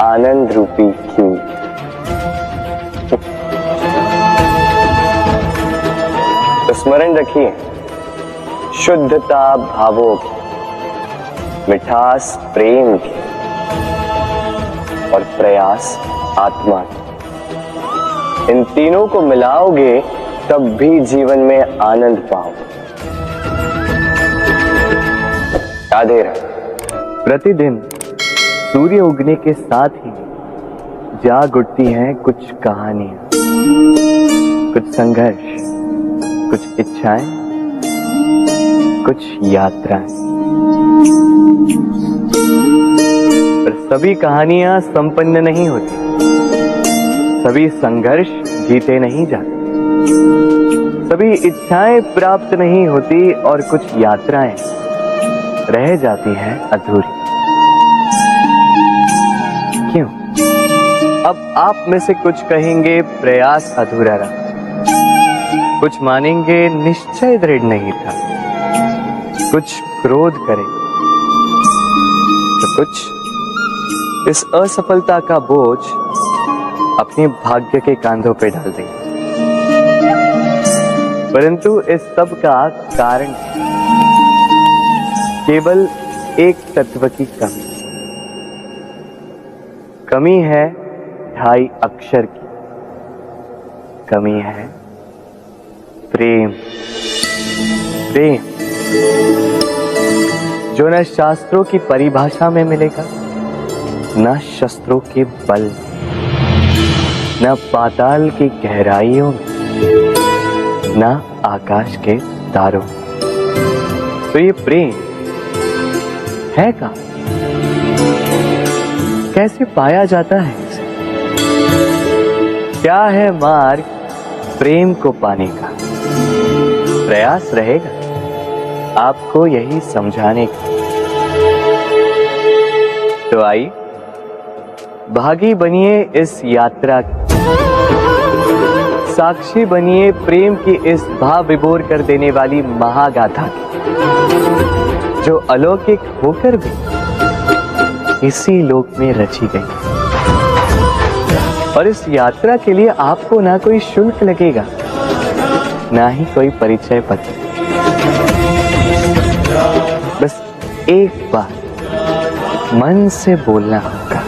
आनंद रूपी खीर। तो स्मरण रखिए, शुद्धता भावों की, मिठास प्रेम की, और प्रयास आत्मा की। इन तीनों को मिलाओगे तब भी जीवन में आनंद पाओगे। राधे राधे। प्रतिदिन सूर्य उगने के साथ ही जाग उठती हैं कुछ कहानियां, कुछ संघर्ष, कुछ इच्छाएं, कुछ यात्राएं। पर सभी कहानियां संपन्न नहीं होती, सभी संघर्ष जीते नहीं जाते, सभी इच्छाएं प्राप्त नहीं होती और कुछ यात्राएं रह जाती हैं अधूरी। क्यों? अब आप में से कुछ कहेंगे प्रयास अधूरा रहा, कुछ मानेंगे निश्चय दृढ़ नहीं था, कुछ क्रोध करें तो कुछ इस असफलता का बोझ अपने भाग्य के कांधों पे डाल देंगे। परंतु इस सब का कारण केवल एक तत्व की कमी है 2.5 अक्षर की। कमी है प्रेम। प्रेम जो न शास्त्रों की परिभाषा में मिलेगा, न शस्त्रों के बल, न पाताल की गहराइयों में, न आकाश के तारों। तो ये प्रेम है कहाँ? कैसे पाया जाता है इसे? क्या है मार्ग प्रेम को पाने का? प्रयास रहेगा आपको यही समझाने का। तो आइए भागी बनिए इस यात्रा की, साक्षी बनिए प्रेम की इस भाव विभोर कर देने वाली महागाथा की, जो अलौकिक होकर भी इसी लोक में रची गई। और इस यात्रा के लिए आपको ना कोई शुल्क लगेगा, ना ही कोई परिचय पत्र। बस एक बार मन से बोलना होगा,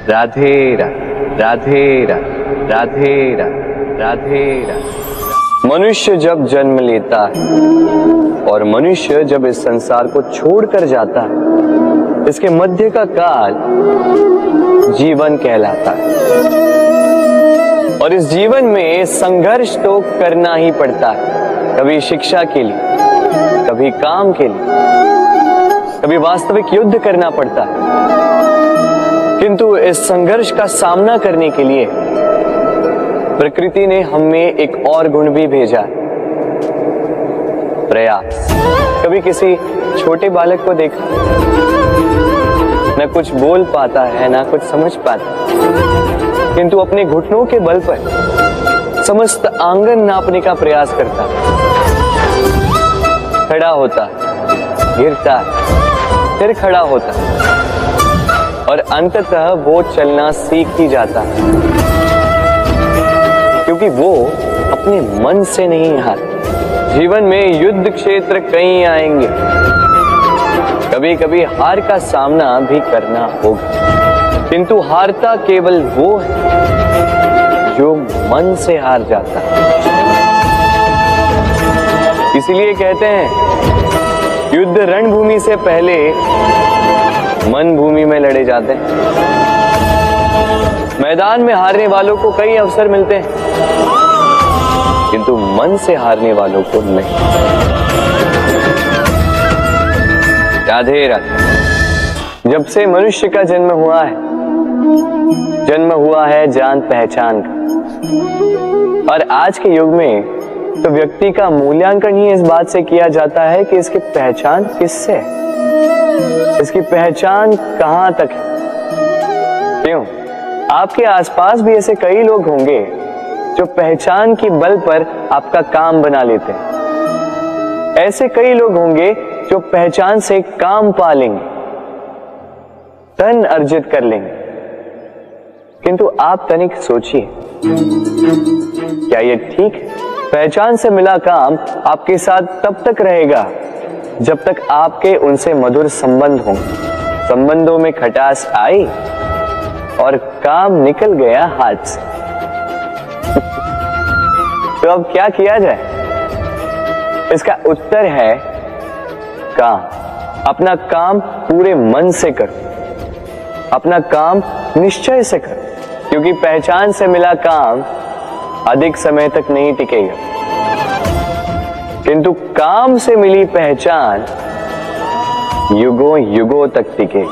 राधे राधे राधे राधे। मनुष्य जब जन्म लेता है और मनुष्य जब इस संसार को छोड़कर जाता है, इसके मध्य का काल जीवन कहलाता है। और इस जीवन में संघर्ष तो करना ही पड़ता है, कभी शिक्षा के लिए, कभी काम के लिए, कभी वास्तविक युद्ध करना पड़ता है। किंतु इस संघर्ष का सामना करने के लिए प्रकृति ने हमें एक और गुण भी भेजा, प्रयास। कभी किसी छोटे बालक को देखा, न कुछ बोल पाता है, ना कुछ समझ पाता, किंतु अपने घुटनों के बल पर समस्त आंगन नापने का प्रयास करता, खड़ा होता, गिरता, फिर खड़ा होता और अंततः वो चलना सीख ही जाता, क्योंकि वो अपने मन से नहीं हार। जीवन में युद्ध क्षेत्र कई आएंगे, कभी कभी हार का सामना भी करना होगा, किंतु हारता केवल वो है जो मन से हार जाता है। इसीलिए कहते हैं युद्ध रणभूमि से पहले मन भूमि में लड़े जाते हैं। मैदान में हारने वालों को कई अवसर मिलते हैं, किंतु मन से हारने वालों को नहीं। राधे राधे। जब से मनुष्य का जन्म हुआ है जान पहचान का। और आज के युग में तो व्यक्ति का मूल्यांकन ही इस बात से किया जाता है कि इसकी पहचान किससे है, इसकी पहचान कहां तक है। क्यों? आपके आसपास भी ऐसे कई लोग होंगे जो पहचान की बल पर आपका काम बना लेते हैं। ऐसे कई लोग होंगे जो पहचान से काम पा लेंगे, धन अर्जित कर लेंगे। किंतु आप तनिक सोचिए, क्या ये ठीक है? पहचान से मिला काम आपके साथ तब तक रहेगा जब तक आपके उनसे मधुर संबंध हों। संबंधों में खटास आई और काम निकल गया हाथ से। तो अब क्या किया जाए? इसका उत्तर है काम। अपना काम पूरे मन से करो, अपना काम निश्चय से कर, क्योंकि पहचान से मिला काम अधिक समय तक नहीं टिकेगा, किंतु काम से मिली पहचान युगों युगों तक टिकेगी।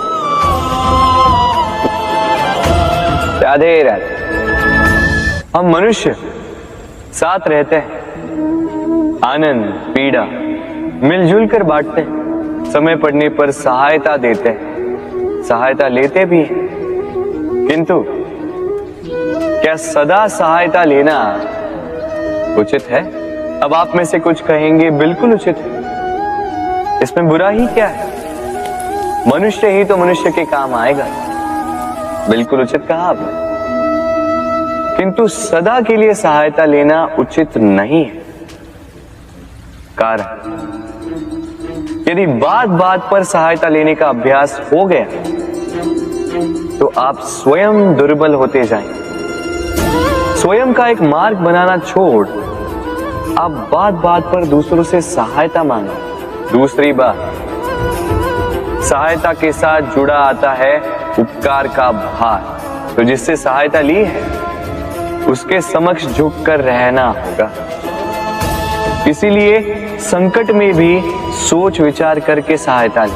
राधे राधे। हम मनुष्य साथ रहते हैं, आनंद पीड़ा मिलजुल कर बांटते हैं, समय पड़ने पर सहायता देते हैं, सहायता लेते भी हैं, किंतु क्या सदा सहायता लेना उचित है? अब आप में से कुछ कहेंगे बिल्कुल उचित है, इसमें बुरा ही क्या है, मनुष्य ही तो मनुष्य के काम आएगा। बिल्कुल उचित कहा आपने, किंतु सदा के लिए सहायता लेना उचित नहीं है। कारण, यदि बात बात पर सहायता लेने का अभ्यास हो गया तो आप स्वयं दुर्बल होते जाएंगे। स्वयं का एक मार्ग बनाना छोड़ आप बात बात पर दूसरों से सहायता मांगे। दूसरी बात, सहायता के साथ जुड़ा आता है उपकार का भार, तो जिससे सहायता ली है उसके समक्ष झुककर रहना होगा। इसीलिए संकट में भी सोच विचार करके सहायता ली,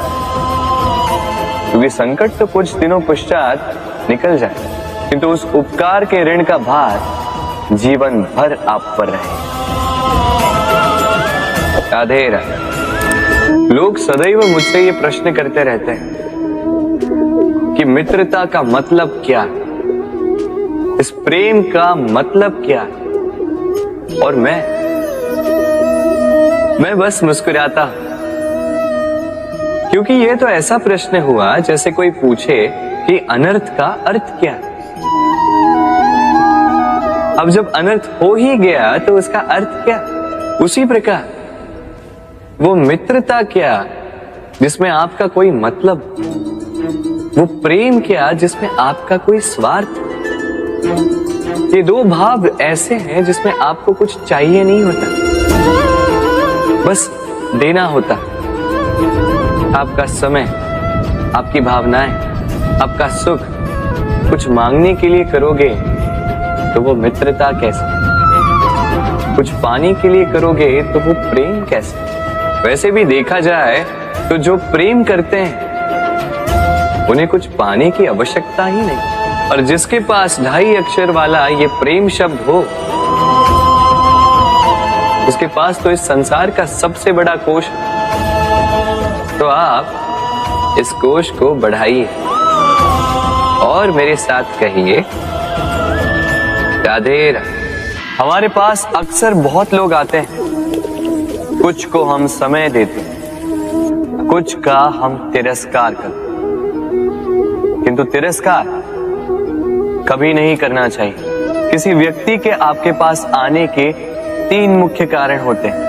क्योंकि संकट तो कुछ दिनों पश्चात निकल जाए, किंतु उस उपकार के ऋण का भार जीवन भर आप पर रहे। राधे राधे। लोग सदैव मुझसे ये प्रश्न करते रहते हैं कि मित्रता का मतलब क्या है, इस प्रेम का मतलब क्या है, और मैं बस मुस्कुराता हूं, क्योंकि यह तो ऐसा प्रश्न हुआ जैसे कोई पूछे कि अनर्थ का अर्थ क्या है। अब जब अनर्थ हो ही गया तो उसका अर्थ क्या? उसी प्रकार वो मित्रता क्या जिसमें आपका कोई मतलब, वो प्रेम क्या जिसमें आपका कोई स्वार्थ। ये दो भाव ऐसे हैं जिसमें आपको कुछ चाहिए नहीं होता, बस देना होता। आपका समय, आपकी भावनाएं, आपका सुख कुछ मांगने के लिए करोगे तो वो मित्रता कैसे? कुछ पाने के लिए करोगे तो वो प्रेम कैसे? वैसे भी देखा जाए तो जो प्रेम करते हैं उन्हें कुछ पाने की आवश्यकता ही नहीं, और जिसके पास 2.5 अक्षर वाला ये प्रेम शब्द हो उसके पास तो इस संसार का सबसे बड़ा कोश। तो आप इस कोश को बढ़ाइए और मेरे साथ कहिए राधे राधे। हमारे पास अक्सर बहुत लोग आते हैं, कुछ को हम समय देते हैं, कुछ का हम तिरस्कार करते हैं, किंतु तिरस्कार कभी नहीं करना चाहिए। किसी व्यक्ति के आपके पास आने के 3 मुख्य कारण होते हैं: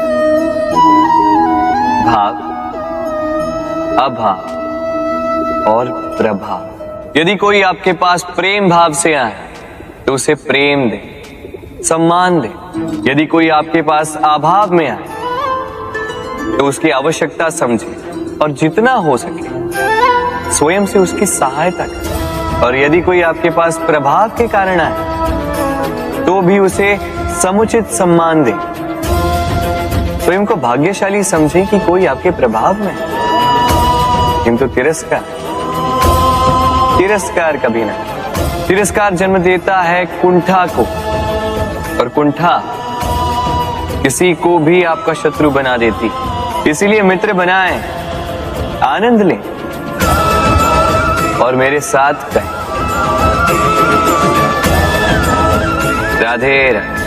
भाव, अभाव और प्रभाव। यदि कोई आपके पास प्रेम भाव से आए तो उसे प्रेम दे, सम्मान दे। यदि कोई आपके पास अभाव में आए तो उसकी आवश्यकता समझे और जितना हो सके स्वयं से उसकी सहायता करें। और यदि कोई आपके पास प्रभाव के कारण आए तो भी उसे समुचित सम्मान दे। स्वयं को भाग्यशाली समझे कि कोई आपके प्रभाव में है, किंतु तिरस्कार कभी नहीं। तिरस्कार जन्म देता है कुंठा को, और कुंठा किसी को भी आपका शत्रु बना देती। इसीलिए मित्र बनाएं, आनंद लें और मेरे साथ कहें राधे राधे।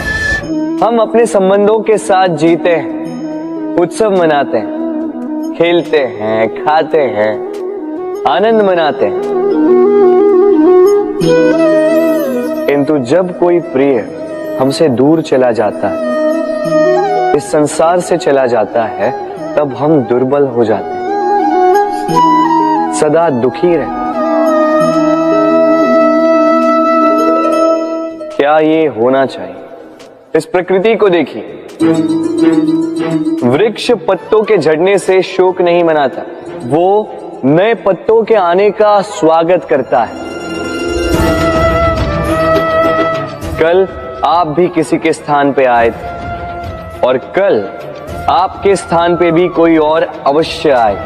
हम अपने संबंधों के साथ जीते हैं, उत्सव मनाते हैं, खेलते हैं, खाते हैं, आनंद मनाते हैं, किंतु जब कोई प्रिय हमसे दूर चला जाता है, इस संसार से चला जाता है, तब हम दुर्बल हो जाते हैं, सदा दुखी रहते। क्या ये होना चाहिए? इस प्रकृति को देखिए, वृक्ष पत्तों के झड़ने से शोक नहीं मनाता, वो नए पत्तों के आने का स्वागत करता है। कल आप भी किसी के स्थान पे आए थे और कल आपके स्थान पे भी कोई और अवश्य आए,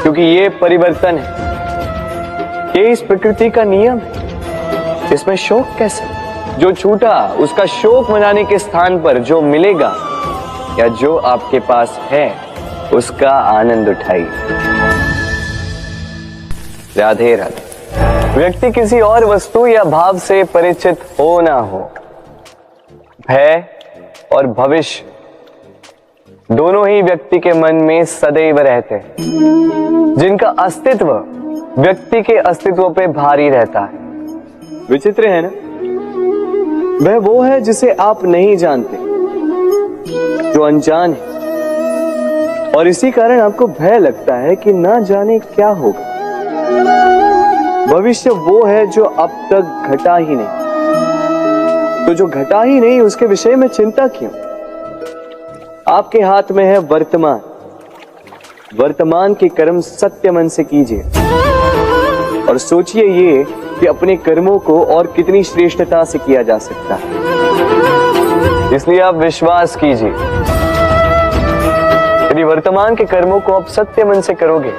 क्योंकि ये परिवर्तन है, ये इस प्रकृति का नियम है। इसमें शोक कैसे? जो छूटा उसका शोक मनाने के स्थान पर जो मिलेगा या जो आपके पास है उसका आनंद उठाइए। राधे राधे। व्यक्ति किसी और वस्तु या भाव से परिचित हो ना हो, भय और भविष्य दोनों ही व्यक्ति के मन में सदैव रहते हैं, जिनका अस्तित्व व्यक्ति के अस्तित्व पे भारी रहता है। विचित्र है ना? वह वो है जिसे आप नहीं जानते, जो अनजान है, और इसी कारण आपको भय लगता है कि ना जाने क्या होगा। भविष्य वो है जो अब तक घटा ही नहीं, तो जो घटा ही नहीं उसके विषय में चिंता क्यों? आपके हाथ में है वर्तमान। वर्तमान के कर्म सत्य मन से कीजिए और सोचिए ये कि अपने कर्मों को और कितनी श्रेष्ठता से किया जा सकता है। इसलिए आप विश्वास कीजिए, यदि वर्तमान के कर्मों को आप सत्य मन से करोगे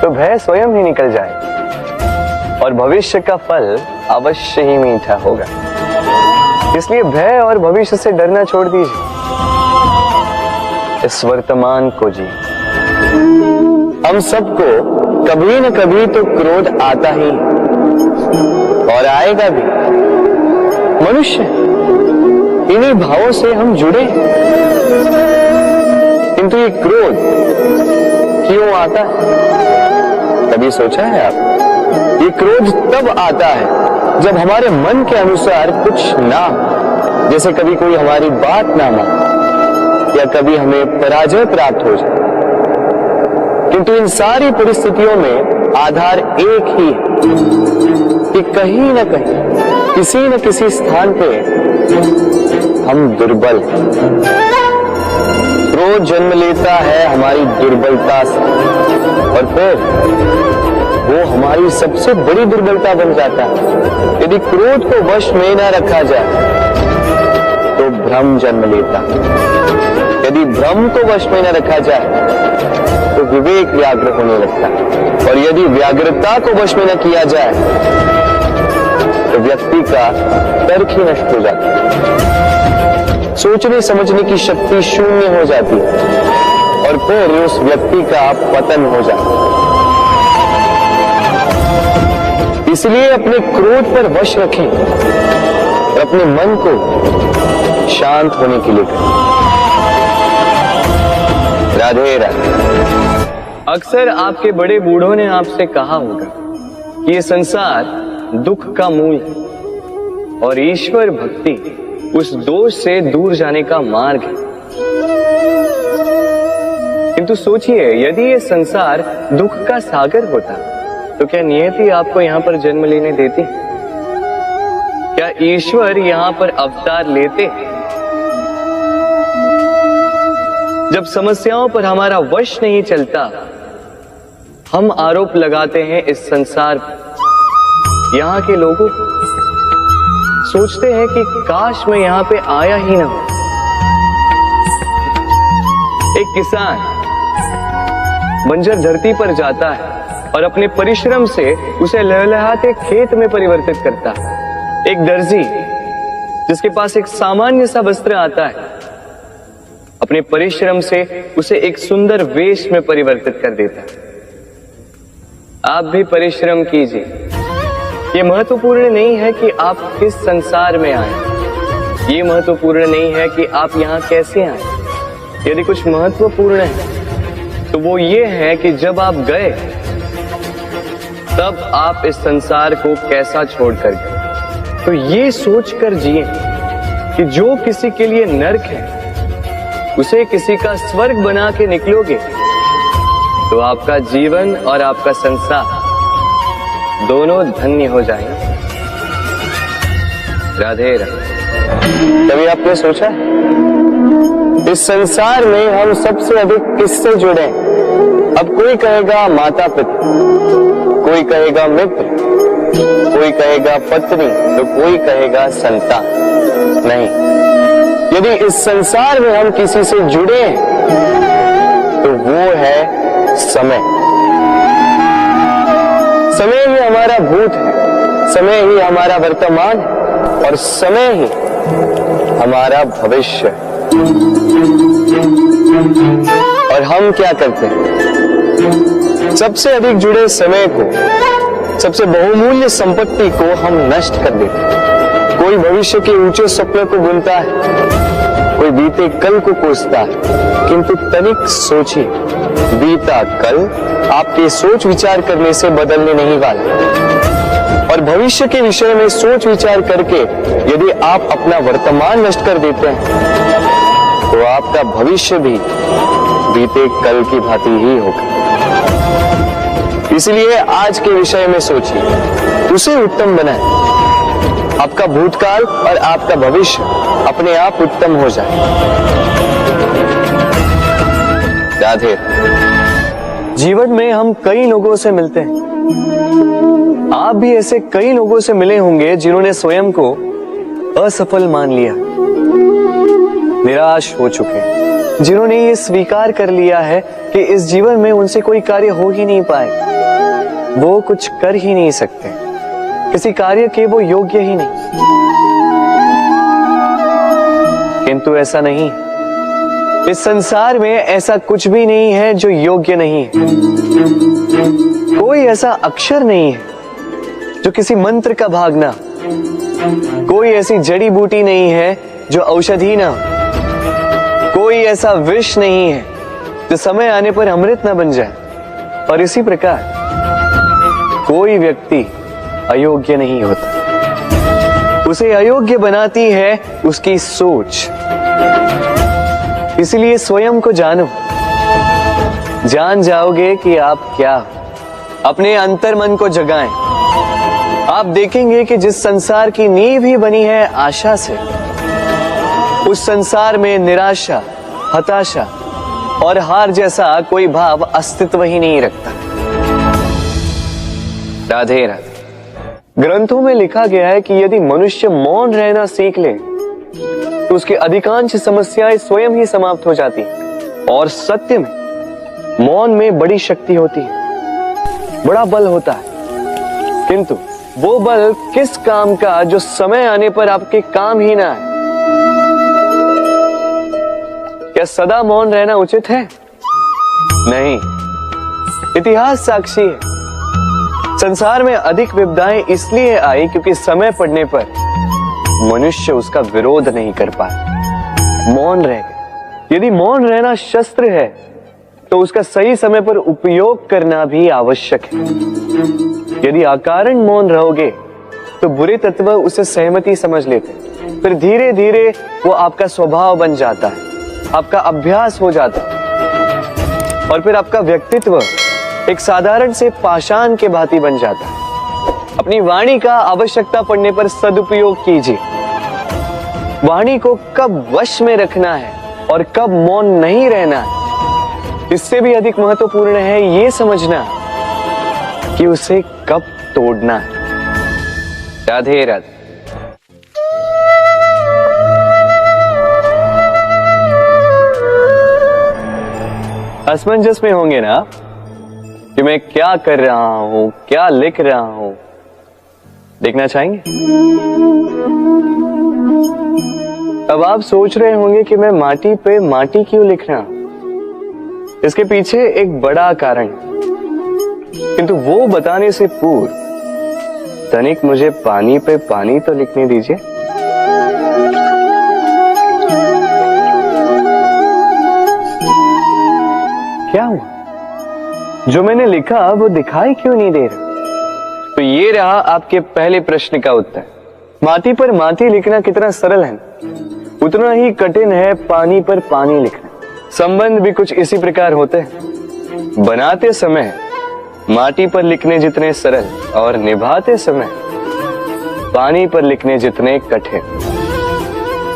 तो भय स्वयं ही निकल जाएगा और भविष्य का फल अवश्य ही मीठा होगा। इसलिए भय और भविष्य से डरना छोड़ दीजिए, इस वर्तमान को जी। हम सबको कभी न कभी तो क्रोध आता ही और आएगा भी। मनुष्य इन्हीं भावों से हम जुड़े, किंतु ये क्रोध क्यों आता है? कभी सोचा है आप? ये क्रोध तब आता है जब हमारे मन के अनुसार कुछ ना हो, जैसे कभी कोई हमारी बात ना माने या कभी हमें पराजय प्राप्त हो जाए। किंतु इन सारी परिस्थितियों में आधार एक ही है कि कहीं न कहीं किसी न किसी स्थान पे हम दुर्बल हैं। क्रोध जन्म लेता है हमारी दुर्बलता से और फिर वो हमारी सबसे बड़ी दुर्बलता बन जाता है। यदि क्रोध को वश में न रखा जाए तो भ्रम जन्म लेता है। यदि भ्रम को वश में न रखा जाए तो विवेक व्याग्र होने लगता है और यदि व्याग्रता को वश में न किया जाए तो व्यक्ति का तर्क ही नष्ट हो जाता है। सोचने समझने की शक्ति शून्य हो जाती है और फिर उस व्यक्ति का पतन हो जाता है। इसलिए अपने क्रोध पर वश रखें और अपने मन को शांत होने के लिए करें। राधे राधे। अक्सर आपके बड़े बूढ़ों ने आपसे कहा होगा कि ये संसार दुख का मूल है और ईश्वर भक्ति उस दोष से दूर जाने का मार्ग है। किंतु सोचिए, यदि ये संसार दुख का सागर होता तो क्या नियति आपको यहां पर जन्म लेने देती? क्या ईश्वर यहां पर अवतार लेते? जब समस्याओं पर हमारा वश नहीं चलता, हम आरोप लगाते हैं इस संसार पर, यहाँ के लोगों को। सोचते हैं कि काश मैं यहां पे आया ही ना हो। एक किसान बंजर धरती पर जाता है और अपने परिश्रम से उसे लहलहाते खेत में परिवर्तित करता है। एक दर्जी जिसके पास एक सामान्य सा वस्त्र आता है, अपने परिश्रम से उसे एक सुंदर वेश में परिवर्तित कर देता है। आप भी परिश्रम कीजिए। ये महत्वपूर्ण नहीं है कि आप किस संसार में आए, ये महत्वपूर्ण नहीं है कि आप यहाँ कैसे आए। यदि कुछ महत्वपूर्ण है तो वो ये है कि जब आप गए तब आप इस संसार को कैसा छोड़कर गए। तो ये सोचकर जिए कि जो किसी के लिए नरक है उसे किसी का स्वर्ग बना के निकलोगे तो आपका जीवन और आपका संसार दोनों धन्य हो जाएंगे। राधे राधे। कभी आपने सोचा इस संसार में हम सबसे अधिक किससे जुड़े? अब कोई कहेगा माता पिता, कोई कहेगा मित्र, कोई कहेगा पत्नी, तो कोई कहेगा संतान। नहीं, यदि इस संसार में हम किसी से जुड़े तो वो है समय। समय ही हमारा भूत है, समय ही हमारा वर्तमान है और समय ही हमारा भविष्य है। और हम क्या करते हैं? सबसे अधिक जुड़े समय को, सबसे बहुमूल्य संपत्ति को हम नष्ट कर देते हैं। कोई भविष्य के ऊंचे सपने को बुनता है, कोई बीते कल को कोसता है, किंतु तनिक सोचिए, बीता कल आपके सोच विचार करने से बदलने नहीं वाला। और भविष्य के विषय में सोच विचार करके यदि आप अपना वर्तमान नष्ट कर देते हैं तो आपका भविष्य भी बीते कल की भांति ही होगा। इसलिए आज के विषय में सोचिए, उसे उत्तम बनाएं। आपका भूतकाल और आपका भविष्य अपने आप उत्तम हो जाए। राधे। जीवन में हम कई लोगों से मिलते हैं। आप भी ऐसे कई लोगों से मिले होंगे जिन्होंने स्वयं को असफल मान लिया, निराश हो चुके, जिन्होंने ये स्वीकार कर लिया है कि इस जीवन में उनसे कोई कार्य हो ही नहीं पाए, वो कुछ कर ही नहीं सकते, किसी कार्य के वो योग्य ही नहीं। किंतु ऐसा नहीं, इस संसार में ऐसा कुछ भी नहीं है जो योग्य नहीं है। कोई ऐसा अक्षर नहीं है जो किसी मंत्र का भाग ना, कोई ऐसी जड़ी बूटी नहीं है जो औषधि ना, कोई ऐसा विष नहीं है जो समय आने पर अमृत ना बन जाए। और इसी प्रकार कोई व्यक्ति अयोग्य नहीं होता, उसे अयोग्य बनाती है उसकी सोच। इसलिए स्वयं को जानो, जान जाओगे कि आप क्या, अपने अंतर मन को जगाएं। आप देखेंगे कि जिस संसार की नींव ही बनी है आशा से, उस संसार में निराशा, हताशा और हार जैसा कोई भाव अस्तित्व ही नहीं रखता। राधे राधे। ग्रंथों में लिखा गया है कि यदि मनुष्य मौन रहना सीख ले तो उसकी अधिकांश समस्याएं स्वयं ही समाप्त हो जाती हैं। और सत्य में मौन में बड़ी शक्ति होती है, बड़ा बल होता है, किंतु वो बल किस काम का जो समय आने पर आपके काम ही ना है। क्या सदा मौन रहना उचित है? नहीं। इतिहास साक्षी है, संसार में अधिक विपदाएं इसलिए आई क्योंकि समय पड़ने पर मनुष्य उसका विरोध नहीं कर पाया, मौन रह गया। यदि मौन रहना शस्त्र है तो उसका सही समय पर उपयोग करना भी आवश्यक है। यदि अकारण मौन रहोगे तो बुरे तत्व उसे सहमति समझ लेते, फिर धीरे धीरे वो आपका स्वभाव बन जाता है, आपका अभ्यास हो जाता है, और फिर आपका व्यक्तित्व एक साधारण से पाषाण के भांति बन जाता है। अपनी वाणी का आवश्यकता पड़ने पर सदुपयोग कीजिए। वाणी को कब वश में रखना है और कब मौन नहीं रहना है, इससे भी अधिक महत्वपूर्ण है ये समझना कि उसे कब तोड़ना है। राधे राधे। असमंजस में होंगे ना कि मैं क्या कर रहा हूं, क्या लिख रहा हूं, देखना चाहेंगे? अब आप सोच रहे होंगे कि मैं माटी पे माटी क्यों लिख रहा हूं। इसके पीछे एक बड़ा कारण, किंतु वो बताने से पूर्व तनिक मुझे पानी पे पानी तो लिखने दीजिए। क्या हुआ? जो मैंने लिखा वो दिखाई क्यों नहीं दे रहा? तो ये रहा आपके पहले प्रश्न का उत्तर। माटी पर माटी लिखना कितना सरल है, उतना ही कठिन है पानी पर पानी लिखना। संबंध भी कुछ इसी प्रकार होते हैं। बनाते समय माटी पर लिखने जितने सरल और निभाते समय पानी पर लिखने जितने कठिन।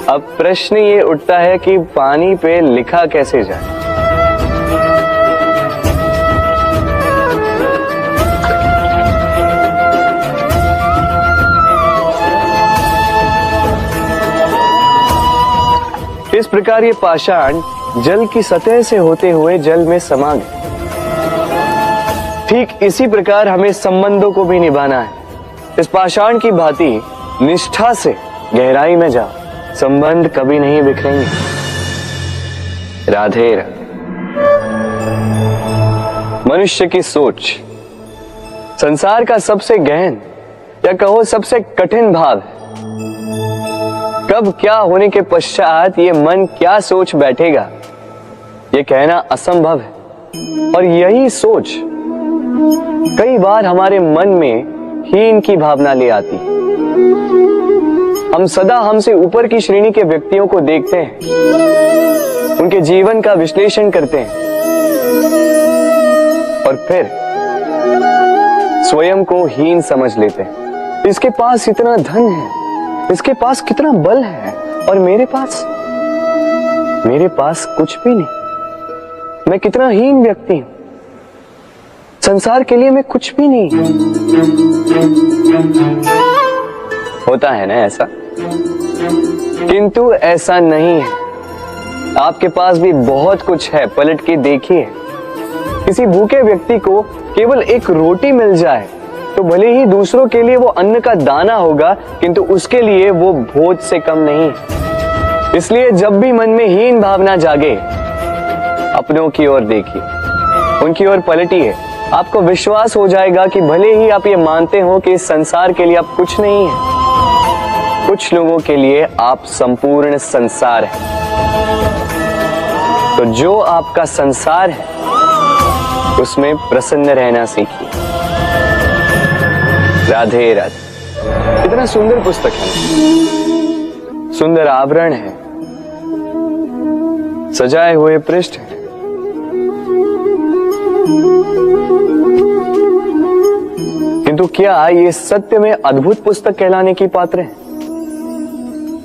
अब प्रश्न ये उठता है कि पानी पे लिखा कैसे जाए। इस प्रकार ये पाषाण जल की सतह से होते हुए जल में समा गए। ठीक इसी प्रकार हमें संबंधों को भी निभाना है। इस पाषाण की भांति निष्ठा से गहराई में जाओ, संबंध कभी नहीं बिखरेंगे। राधे राधे। मनुष्य की सोच संसार का सबसे गहन या कहो सबसे कठिन भाव है। कब क्या होने के पश्चात ये मन क्या सोच बैठेगा, ये कहना असंभव है। और यही सोच कई बार हमारे मन में हीन की भावना ले आती है। हम सदा हमसे ऊपर की श्रेणी के व्यक्तियों को देखते हैं, उनके जीवन का विश्लेषण करते हैं और फिर स्वयं को हीन समझ लेते हैं। इसके पास इतना धन है, इसके पास कितना बल है, और मेरे पास कुछ भी नहीं। मैं कितना हीन व्यक्ति हूं, संसार के लिए मैं कुछ भी नहीं। होता है ना ऐसा? किंतु ऐसा नहीं है। आपके पास भी बहुत कुछ है, पलट के देखिए। किसी भूखे व्यक्ति को केवल एक रोटी मिल जाए तो भले ही दूसरों के लिए वो अन्न का दाना होगा, किंतु उसके लिए वो भोज से कम नहीं। इसलिए जब भी मन में हीन भावना जागे, अपनों की ओर देखिए, उनकी ओर पलटिए। आपको विश्वास हो जाएगा कि भले ही आप ये मानते हो कि इस संसार के लिए आप कुछ नहीं है, कुछ लोगों के लिए आप संपूर्ण संसार है। तो जो आपका संसार है उसमें प्रसन्न रहना सीखिए। राधे राधे। कितना सुंदर पुस्तक है, सुंदर आवरण है, सजाए हुए पृष्ठ है। किंतु क्या ये सत्य में अद्भुत पुस्तक कहलाने की पात्र है?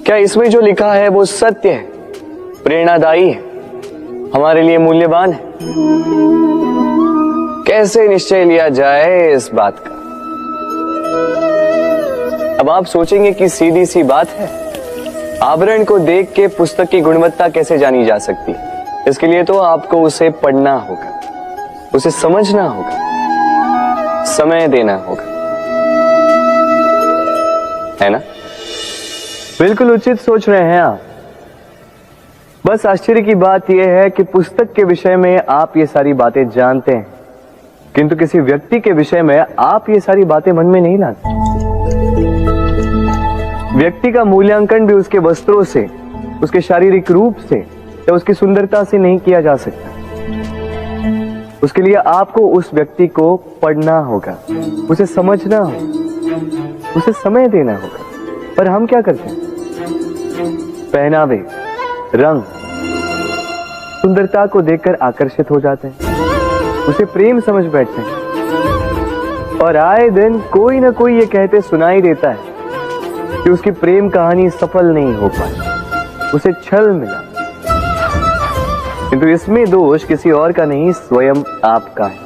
क्या इसमें जो लिखा है वो सत्य है, प्रेरणादायी है, हमारे लिए मूल्यवान है? कैसे निश्चय लिया जाए इस बात का? अब आप सोचेंगे कि सीधी सी बात है, आवरण को देख के पुस्तक की गुणवत्ता कैसे जानी जा सकती है? इसके लिए तो आपको उसे पढ़ना होगा, उसे समझना होगा, समय देना होगा, है ना? बिल्कुल उचित सोच रहे हैं आप। बस आश्चर्य की बात यह है कि पुस्तक के विषय में आप ये सारी बातें जानते हैं, किंतु किसी व्यक्ति के विषय में आप ये सारी बातें मन में नहीं लाते। व्यक्ति का मूल्यांकन भी उसके वस्त्रों से, उसके शारीरिक रूप से या उसकी सुंदरता से नहीं किया जा सकता। उसके लिए आपको उस व्यक्ति को पढ़ना होगा, उसे समझना होगा, उसे समय देना होगा। पर हम क्या करते हैं? पहनावे, रंग, सुंदरता को देखकर आकर्षित हो जाते हैं, उसे प्रेम समझ बैठते हैं, और आए दिन कोई ना कोई ये कहते सुनाई देता है कि उसकी प्रेम कहानी सफल नहीं हो पाई, उसे छल मिला। किंतु इसमें दोष किसी और का नहीं, स्वयं आपका है।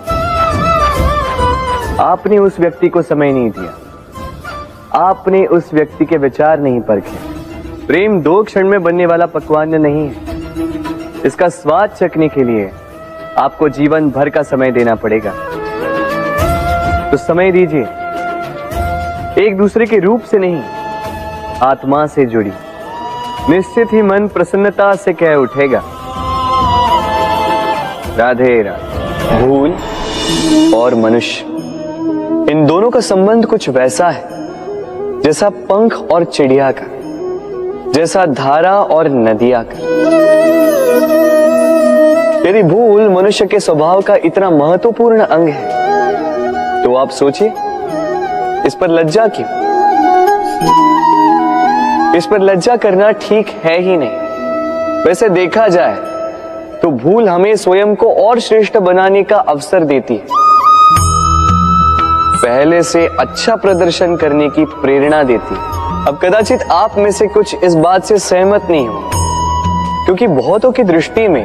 आपने उस व्यक्ति को समय नहीं दिया, आपने उस व्यक्ति के विचार नहीं परखे। प्रेम 2 क्षण में बनने वाला पकवान नहीं है, इसका स्वाद चखने के लिए आपको जीवन भर का समय देना पड़ेगा। तो समय दीजिए, एक दूसरे के रूप से नहीं, आत्मा से जुड़ी। निश्चित ही मन प्रसन्नता से कह उठेगा, राधे राधे। भूल और मनुष्य, इन दोनों का संबंध कुछ वैसा है जैसा पंख और चिड़िया का, जैसा धारा और नदिया का। यदि भूल मनुष्य के स्वभाव का इतना महत्वपूर्ण अंग है तो आप सोचिए, इस पर लज्जा क्यों? इस पर लज्जा करना ठीक है ही नहीं। वैसे देखा जाए तो भूल हमें स्वयं को और श्रेष्ठ बनाने का अवसर देती है, पहले से अच्छा प्रदर्शन करने की प्रेरणा देती है। अब कदाचित आप में से कुछ इस बात से सहमत नहीं हो, क्योंकि बहुतों की दृष्टि में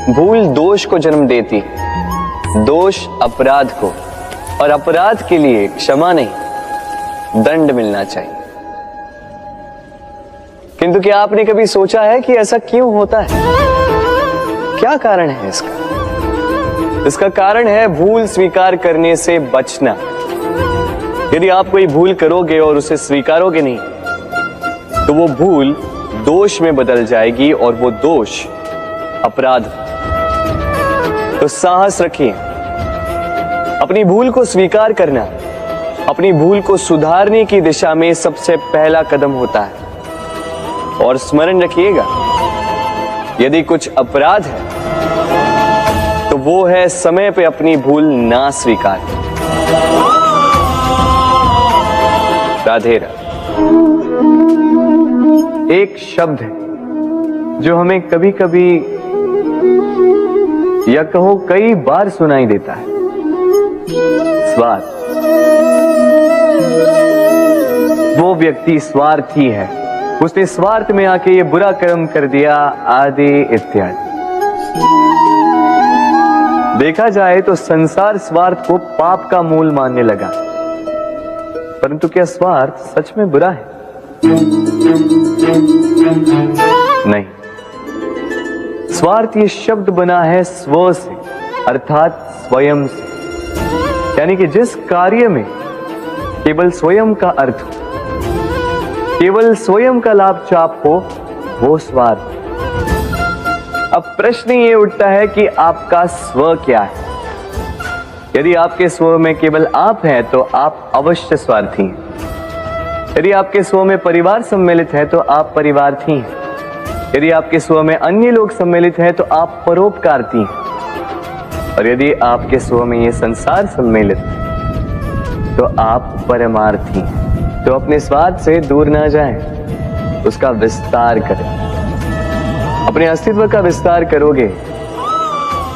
भूल दोष को जन्म देती, दोष अपराध को, और अपराध के लिए क्षमा नहीं, दंड मिलना चाहिए। किंतु क्या आपने कभी सोचा है कि ऐसा क्यों होता है? क्या कारण है इसका? इसका कारण है भूल स्वीकार करने से बचना। यदि आप कोई भूल करोगे और उसे स्वीकारोगे नहीं, तो वो भूल दोष में बदल जाएगी और वो दोष अपराध। तो साहस रखिए, अपनी भूल को स्वीकार करना अपनी भूल को सुधारने की दिशा में सबसे पहला कदम होता है। और स्मरण रखिएगा, यदि कुछ अपराध है तो वो है समय पे अपनी भूल ना स्वीकार। राधे राधे। एक शब्द है जो हमें कभी कभी या कहो कई बार सुनाई देता है, स्वार्थ। वो व्यक्ति स्वार्थी है, उसने स्वार्थ में आके ये बुरा कर्म कर दिया, आदि इत्यादि। देखा जाए तो संसार स्वार्थ को पाप का मूल मानने लगा, परंतु क्या स्वार्थ सच में बुरा है? नहीं। स्वार्थ ये शब्द बना है स्व से, अर्थात स्वयं से, यानी कि जिस कार्य में केवल स्वयं का अर्थ हो, केवल स्वयं का लाभ चाप हो, वो स्वार्थ। अब प्रश्न ये उठता है कि आपका स्व क्या है? यदि आपके स्व में केवल आप हैं तो आप अवश्य स्वार्थी हैं। यदि आपके स्व में परिवार सम्मिलित है तो आप परिवार्थी हैं। यदि आपके स्व में अन्य लोग सम्मिलित हैं तो आप परोपकारती हैं। और यदि आपके स्व में ये संसार सम्मिलित है तो आप परमार्थी हैं। तो अपने स्वार्थ से दूर ना जाएं, उसका विस्तार करें। अपने अस्तित्व का विस्तार करोगे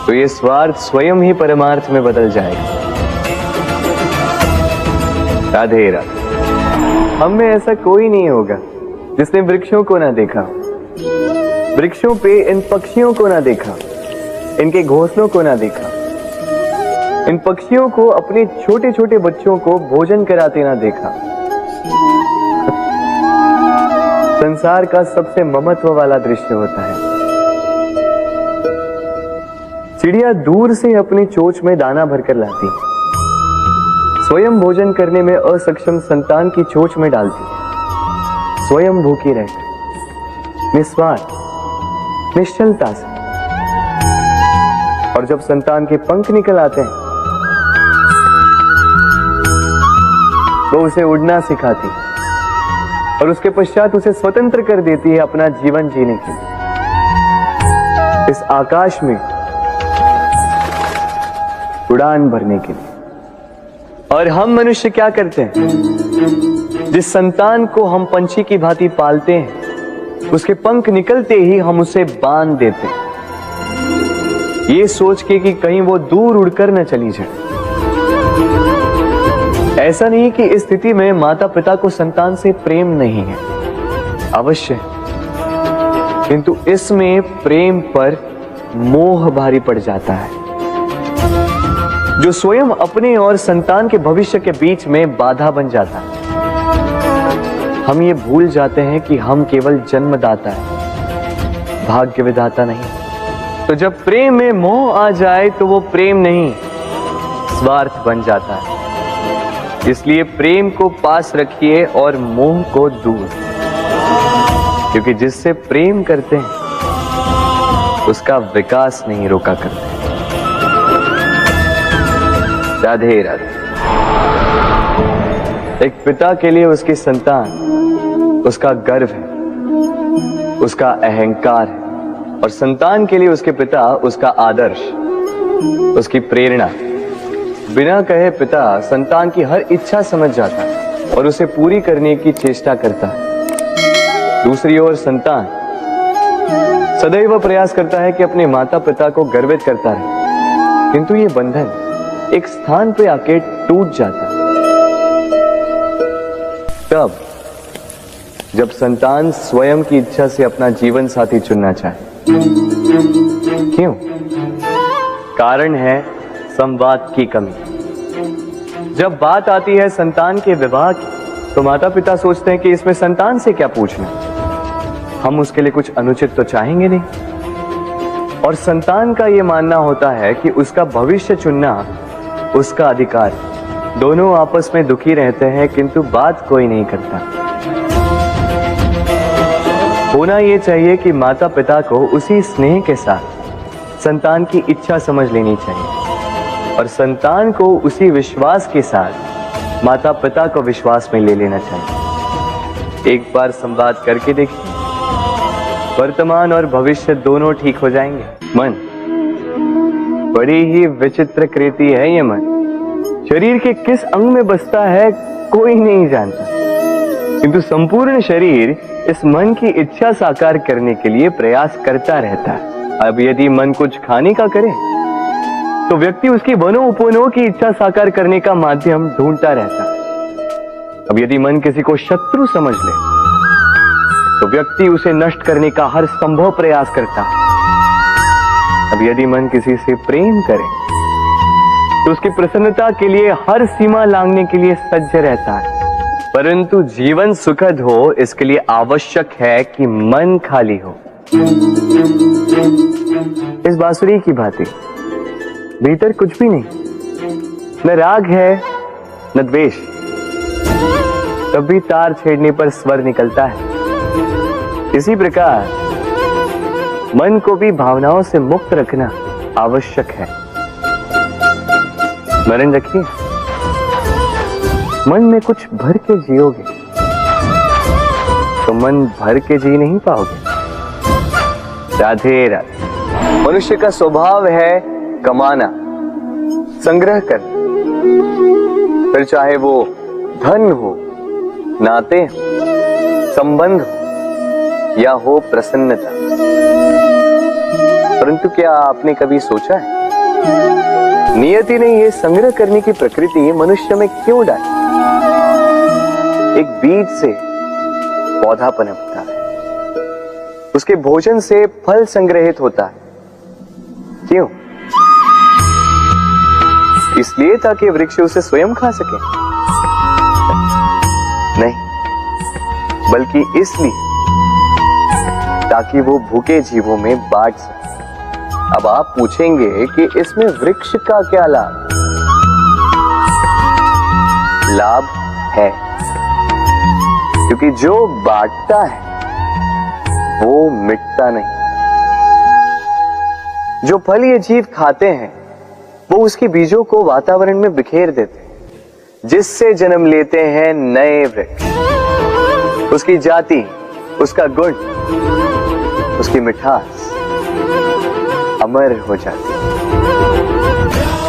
तो ये स्वार्थ स्वयं ही परमार्थ में बदल जाएगा। राधे राधे। हम में ऐसा कोई नहीं होगा जिसने वृक्षों को ना देखा, वृक्षों पे इन पक्षियों को ना देखा, इनके घोंसलों को ना देखा, इन पक्षियों को अपने छोटे छोटे बच्चों को भोजन कराते ना देखा। संसार का सबसे ममत्व वाला दृश्य होता है। चिड़िया दूर से अपनी चोंच में दाना भरकर लाती, स्वयं भोजन करने में असक्षम संतान की चोंच में डालती, स्वयं भूखी रहकर निस्वार्थ निश्चलता से। और जब संतान के पंख निकल आते हैं वो उसे उड़ना सिखाती और उसके पश्चात उसे स्वतंत्र कर देती है अपना जीवन जीने के लिए, इस आकाश में उड़ान भरने के लिए। और हम मनुष्य क्या करते हैं? जिस संतान को हम पंछी की भांति पालते हैं, उसके पंख निकलते ही हम उसे बांध देते हैं, ये सोच के कि कहीं वो दूर उड़कर न चली जाए। ऐसा नहीं कि इस स्थिति में माता पिता को संतान से प्रेम नहीं है, अवश्य, किंतु इसमें प्रेम पर मोह भारी पड़ जाता है, जो स्वयं अपने और संतान के भविष्य के बीच में बाधा बन जाता है। हम ये भूल जाते हैं कि हम केवल जन्मदाता है, भाग्य विधाता नहीं। तो जब प्रेम में मोह आ जाए तो वो प्रेम नहीं, स्वार्थ बन जाता है। इसलिए प्रेम को पास रखिए और मोह को दूर, क्योंकि जिससे प्रेम करते हैं उसका विकास नहीं रोका करते। राधे राधे। एक पिता के लिए उसकी संतान उसका गर्व है, उसका अहंकार है, और संतान के लिए उसके पिता उसका आदर्श, उसकी प्रेरणा। बिना कहे पिता संतान की हर इच्छा समझ जाता है और उसे पूरी करने की चेष्टा करता है। दूसरी ओर संतान सदैव प्रयास करता है कि अपने माता पिता को गर्वित करता रहे, किंतु ये बंधन एक स्थान पे आके टूट जाता है। तब जब संतान स्वयं की इच्छा से अपना जीवन साथी चुनना चाहे। क्यों? कारण है संवाद की कमी। जब बात आती है संतान के विवाह की, तो माता पिता सोचते हैं कि इसमें संतान से क्या पूछना, हम उसके लिए कुछ अनुचित तो चाहेंगे नहीं। और संतान का यह मानना होता है कि उसका भविष्य चुनना उसका अधिकार। दोनों आपस में दुखी रहते हैं, किंतु बात कोई नहीं करता। होना यह चाहिए कि माता पिता को उसी स्नेह के साथ संतान की इच्छा समझ लेनी चाहिए, और संतान को उसी विश्वास के साथ माता पिता को विश्वास में ले लेना चाहिए। एक बार संवाद करके देखिए, वर्तमान और भविष्य दोनों ठीक हो जाएंगे। मन बड़ी ही विचित्र कृति है। ये मन शरीर के किस अंग में बसता है कोई नहीं जानता, किंतु संपूर्ण शरीर इस मन की इच्छा साकार करने के लिए प्रयास करता रहता है। अब यदि मन कुछ खाने का करे तो व्यक्ति उसकी वनो उपवनों की इच्छा साकार करने का माध्यम ढूंढता रहता है। अब यदि मन किसी को शत्रु समझ ले तो व्यक्ति उसे नष्ट करने का हर संभव प्रयास करता है। अब यदि मन किसी से प्रेम करे तो उसकी प्रसन्नता के लिए हर सीमा लांघने के लिए सज्ज रहता है। परंतु जीवन सुखद हो, इसके लिए आवश्यक है कि मन खाली हो। इस बांसुरी की भांति भीतर कुछ भी नहीं, न राग है न द्वेष, तब भी तार छेड़ने पर स्वर निकलता है। इसी प्रकार मन को भी भावनाओं से मुक्त रखना आवश्यक है। स्मरण रखिए, मन में कुछ भर के जियोगे तो मन भर के जी नहीं पाओगे। राधे राधे। मनुष्य का स्वभाव है कमाना, संग्रह करना, फिर चाहे वो धन हो, नाते हो, संबंध हो या हो प्रसन्नता। परंतु क्या आपने कभी सोचा है नियति ने यह संग्रह करने की प्रकृति मनुष्य में क्यों डाली? एक बीज से पौधा पनपता है, उसके भोजन से फल संग्रहित होता है। क्यों? इसलिए ताकि वृक्ष उसे स्वयं खा सके? नहीं, बल्कि इसलिए ताकि वो भूखे जीवों में बांट सके। अब आप पूछेंगे कि इसमें वृक्ष का क्या लाभ? लाभ है, क्योंकि जो बांटता है वो मिटता नहीं। जो फल ये जीव खाते हैं वो उसके बीजों को वातावरण में बिखेर देते हैं, जिससे जन्म लेते हैं नए वृक्ष। उसकी जाति, उसका गुण, उसकी मिठास अमर हो जाती है।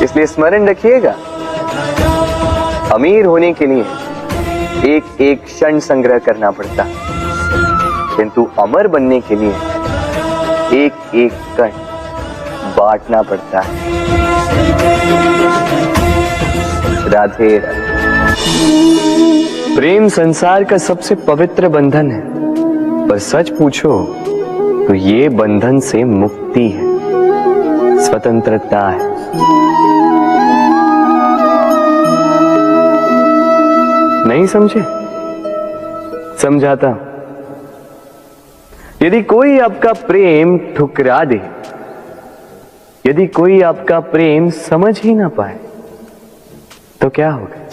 इसलिए स्मरण रखिएगा, अमीर होने के लिए एक एक क्षण संग्रह करना पड़ता है, किंतु अमर बनने के लिए एक एक कण बांटना पड़ता है। राधे राधे। प्रेम संसार का सबसे पवित्र बंधन है, पर सच पूछो तो ये बंधन से मुक्ति है, स्वतंत्रता है। नहीं समझे? समझाता। यदि कोई आपका प्रेम ठुकरा दे, यदि कोई आपका प्रेम समझ ही ना पाए, तो क्या होगा?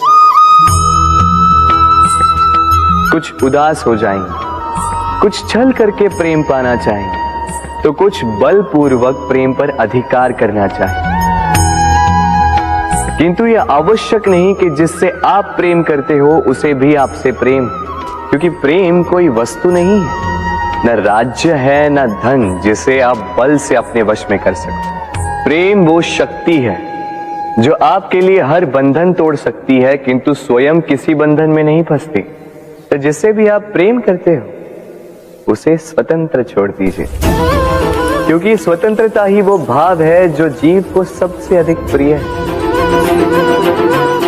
कुछ उदास हो जाएंगे, कुछ छल करके प्रेम पाना चाहेंगे, तो कुछ बलपूर्वक प्रेम पर अधिकार करना चाहेंगे। किंतु यह आवश्यक नहीं कि जिससे आप प्रेम करते हो उसे भी आपसे प्रेम, क्योंकि प्रेम कोई वस्तु नहीं है, न राज्य है न धन जिसे आप बल से अपने वश में कर सको। प्रेम वो शक्ति है जो आपके लिए हर बंधन तोड़ सकती है, किंतु स्वयं किसी बंधन में नहीं फंसती। तो जिससे भी आप प्रेम करते हो उसे स्वतंत्र छोड़ दीजिए, क्योंकि स्वतंत्रता ही वो भाव है जो जीव को सबसे अधिक प्रिय है।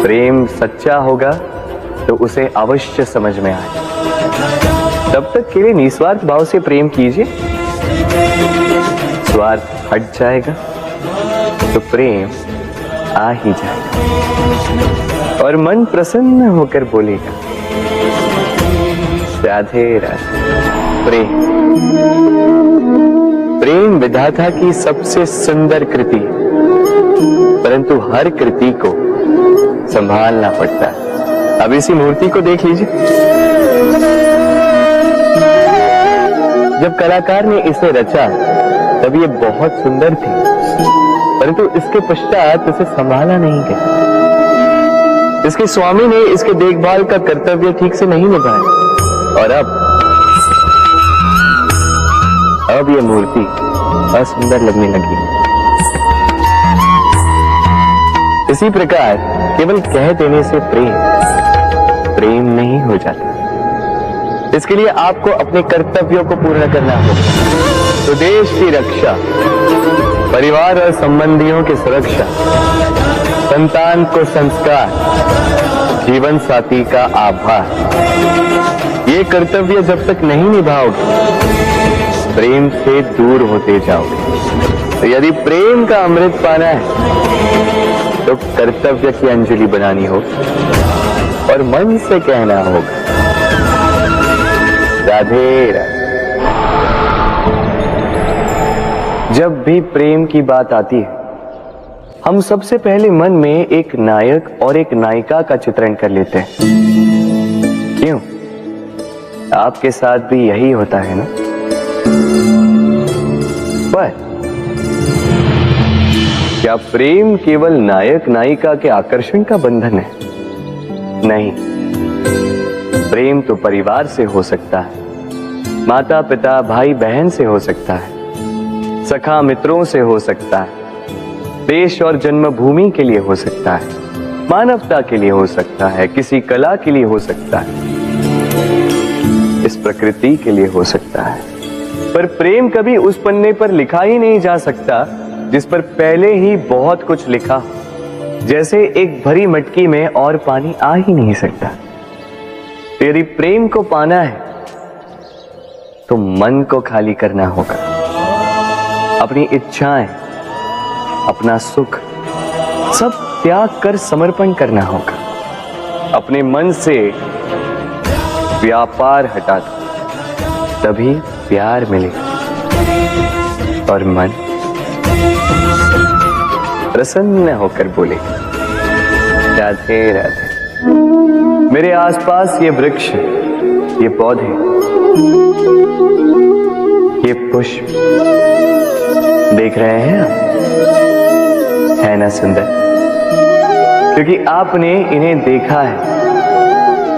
प्रेम सच्चा होगा तो उसे अवश्य समझ में आए। तब तक के लिए निस्वार्थ भाव से प्रेम कीजिए। स्वार्थ हट जाएगा तो प्रेम आ ही जाएगा और मन प्रसन्न होकर बोलेगा राधे राधे। प्रेम प्रेम विधाता की सबसे सुंदर कृति है, परंतु हर कृति को संभालना पड़ता है। अब इसी मूर्ति को देख लीजिए। जब कलाकार ने इसे रचा तब ये बहुत सुंदर थी, परंतु इसके पश्चात इसे संभाला नहीं गया। इसके स्वामी ने इसके देखभाल का कर्तव्य ठीक से नहीं निभाया और अब ये मूर्ति असुंदर लगने लगी। इसी प्रकार केवल कह देने से प्रेम नहीं हो जाता। इसके लिए आपको अपने कर्तव्यों को पूर्ण करना होगा। तो देश की रक्षा, परिवार और संबंधियों की सुरक्षा, संतान को संस्कार, जीवन साथी का आभार, ये कर्तव्य जब तक नहीं निभाओगे प्रेम से दूर होते जाओगे। तो यदि प्रेम का अमृत पाना है तो कर्तव्य की अंजलि बनानी होगी और मन से कहना होगा राधे राधे। जब भी प्रेम की बात आती है हम सबसे पहले मन में एक नायक और एक नायिका का चित्रण कर लेते हैं। क्यों? आपके साथ भी यही होता है ना? पर क्या प्रेम केवल नायक नायिका के आकर्षण का बंधन है? नहीं, प्रेम तो परिवार से हो सकता है, माता पिता भाई बहन से हो सकता है, सखा मित्रों से हो सकता है, देश और जन्मभूमि के लिए हो सकता है, मानवता के लिए हो सकता है, किसी कला के लिए हो सकता है, इस प्रकृति के लिए हो सकता है। पर प्रेम कभी उस पन्ने पर लिखा ही नहीं जा सकता जिस पर पहले ही बहुत कुछ लिखा हो। जैसे एक भरी मटकी में और पानी आ ही नहीं सकता। यदि प्रेम को पाना है तो मन को खाली करना होगा। अपनी इच्छाएं, अपना सुख सब त्याग कर समर्पण करना होगा। अपने मन से व्यापार हटा दो, तभी प्यार मिलेगा और मन प्रसन्न होकर बोलेगा राधे राधे। मेरे आसपास ये वृक्ष, ये पौधे, ये पुष्प देख रहे हैं आप? है ना सुंदर? क्योंकि आपने इन्हें देखा है।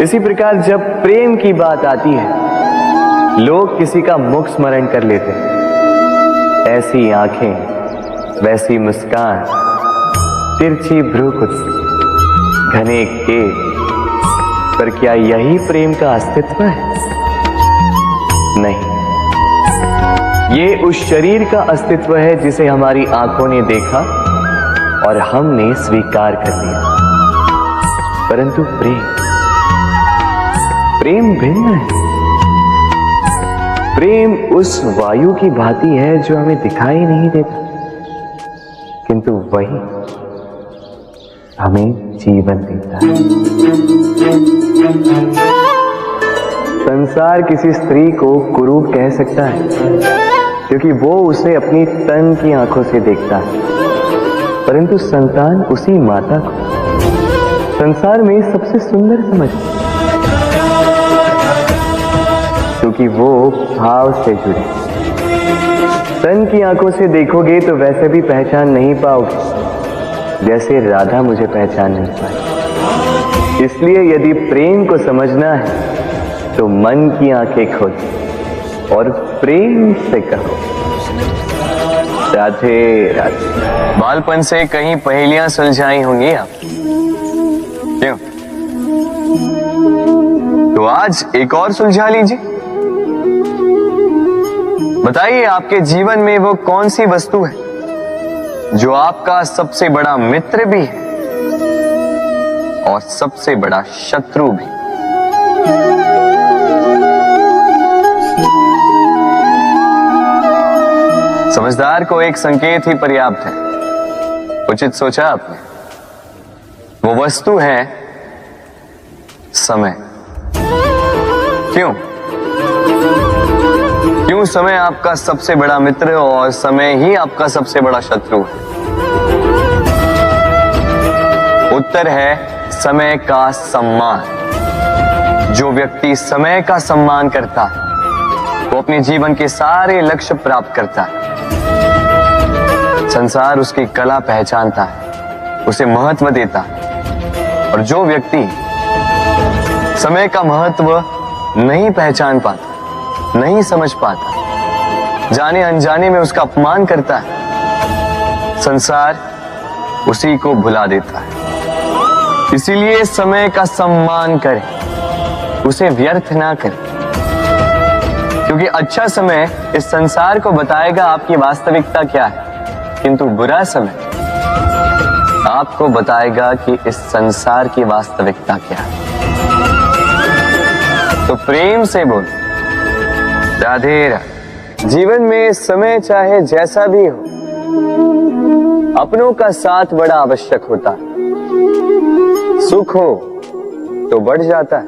इसी प्रकार जब प्रेम की बात आती है लोग किसी का मुख स्मरण कर लेते हैं। ऐसी आंखें, वैसी मुस्कान, तिरछी भ्रूकुटी, घने केश, पर क्या यही प्रेम का अस्तित्व है? नहीं, ये उस शरीर का अस्तित्व है जिसे हमारी आंखों ने देखा और हमने स्वीकार कर लिया। परंतु प्रेम भिन्न है। प्रेम उस वायु की भांति है जो हमें दिखाई नहीं देता, किंतु वही हमें जीवन देता है। संसार किसी स्त्री को कुरूप कह सकता है क्योंकि वो उसे अपनी तन की आंखों से देखता है, परंतु संतान उसी माता को संसार में सबसे सुंदर समझता है क्योंकि वो भाव से जुड़े। तन की आंखों से देखोगे तो वैसे भी पहचान नहीं पाओगे जैसे राधा मुझे पहचान नहीं पाई। इसलिए यदि प्रेम को समझना है तो मन की आंखें खोलो और प्रेम से कहो राधे राधे। बालपन से कहीं पहेलियां सुलझाई होंगी आप, क्यों? तो आज एक और सुलझा लीजिए। बताइए आपके जीवन में वो कौन सी वस्तु है जो आपका सबसे बड़ा मित्र भी है और सबसे बड़ा शत्रु भी। समझदार को एक संकेत ही पर्याप्त है। उचित सोचा आपने। वो वस्तु है समय। क्यों समय आपका सबसे बड़ा मित्र और समय ही आपका सबसे बड़ा शत्रु है? उत्तर है समय का सम्मान। जो व्यक्ति समय का सम्मान करता है वो अपने जीवन के सारे लक्ष्य प्राप्त करता है। संसार उसकी कला पहचानता है, उसे महत्व देता है। और जो व्यक्ति समय का महत्व नहीं पहचान पाता, नहीं समझ पाता, जाने अनजाने में उसका अपमान करता है, संसार उसी को भुला देता है। इसीलिए समय का सम्मान करें, उसे व्यर्थ ना करें, क्योंकि अच्छा समय इस संसार को बताएगा आपकी वास्तविकता क्या है, किंतु बुरा समय आपको बताएगा कि इस संसार की वास्तविकता क्या है। तो प्रेम से बोल राधे राधे। जीवन में समय चाहे जैसा भी हो, अपनों का साथ बड़ा आवश्यक होता है। सुख हो तो बढ़ जाता है,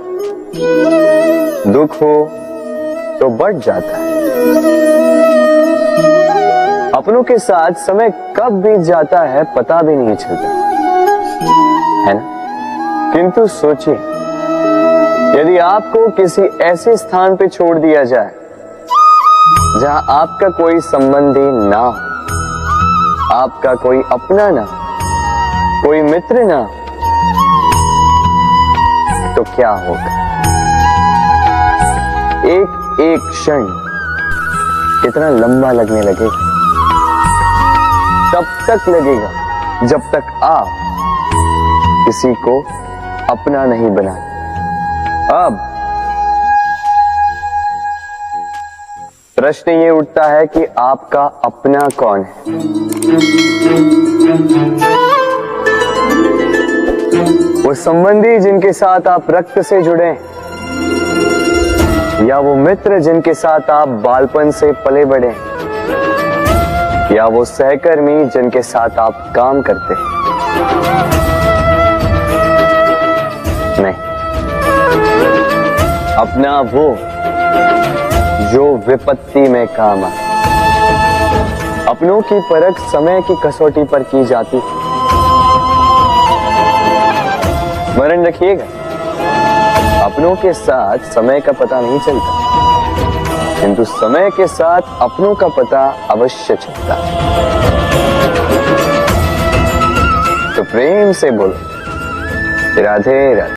दुख हो तो बढ़ जाता है। अपनों के साथ समय कब बीत जाता है पता भी नहीं चलता है ना। किंतु सोचिए, यदि आपको किसी ऐसे स्थान पे छोड़ दिया जाए जहां आपका कोई संबंधी ना हो, आपका कोई अपना ना, कोई मित्र ना, तो क्या होगा? एक एक क्षण कितना लंबा लगने लगेगा। तब तक लगेगा जब तक आप किसी को अपना नहीं बनाते। अब प्रश्न ये उठता है कि आपका अपना कौन है? वो संबंधी जिनके साथ आप रक्त से जुड़े, या वो मित्र जिनके साथ आप बालपन से पले बढ़े, या वो सहकर्मी जिनके साथ आप काम करते हैं? नहीं, अपना वो जो विपत्ति में काम आए। अपनों की परख समय की कसौटी पर की जाती। स्मरण रखिएगा, अपनों के साथ समय का पता नहीं चलता, किंतु समय के साथ अपनों का पता अवश्य चलता है। तो प्रेम से बोलो राधे राधे।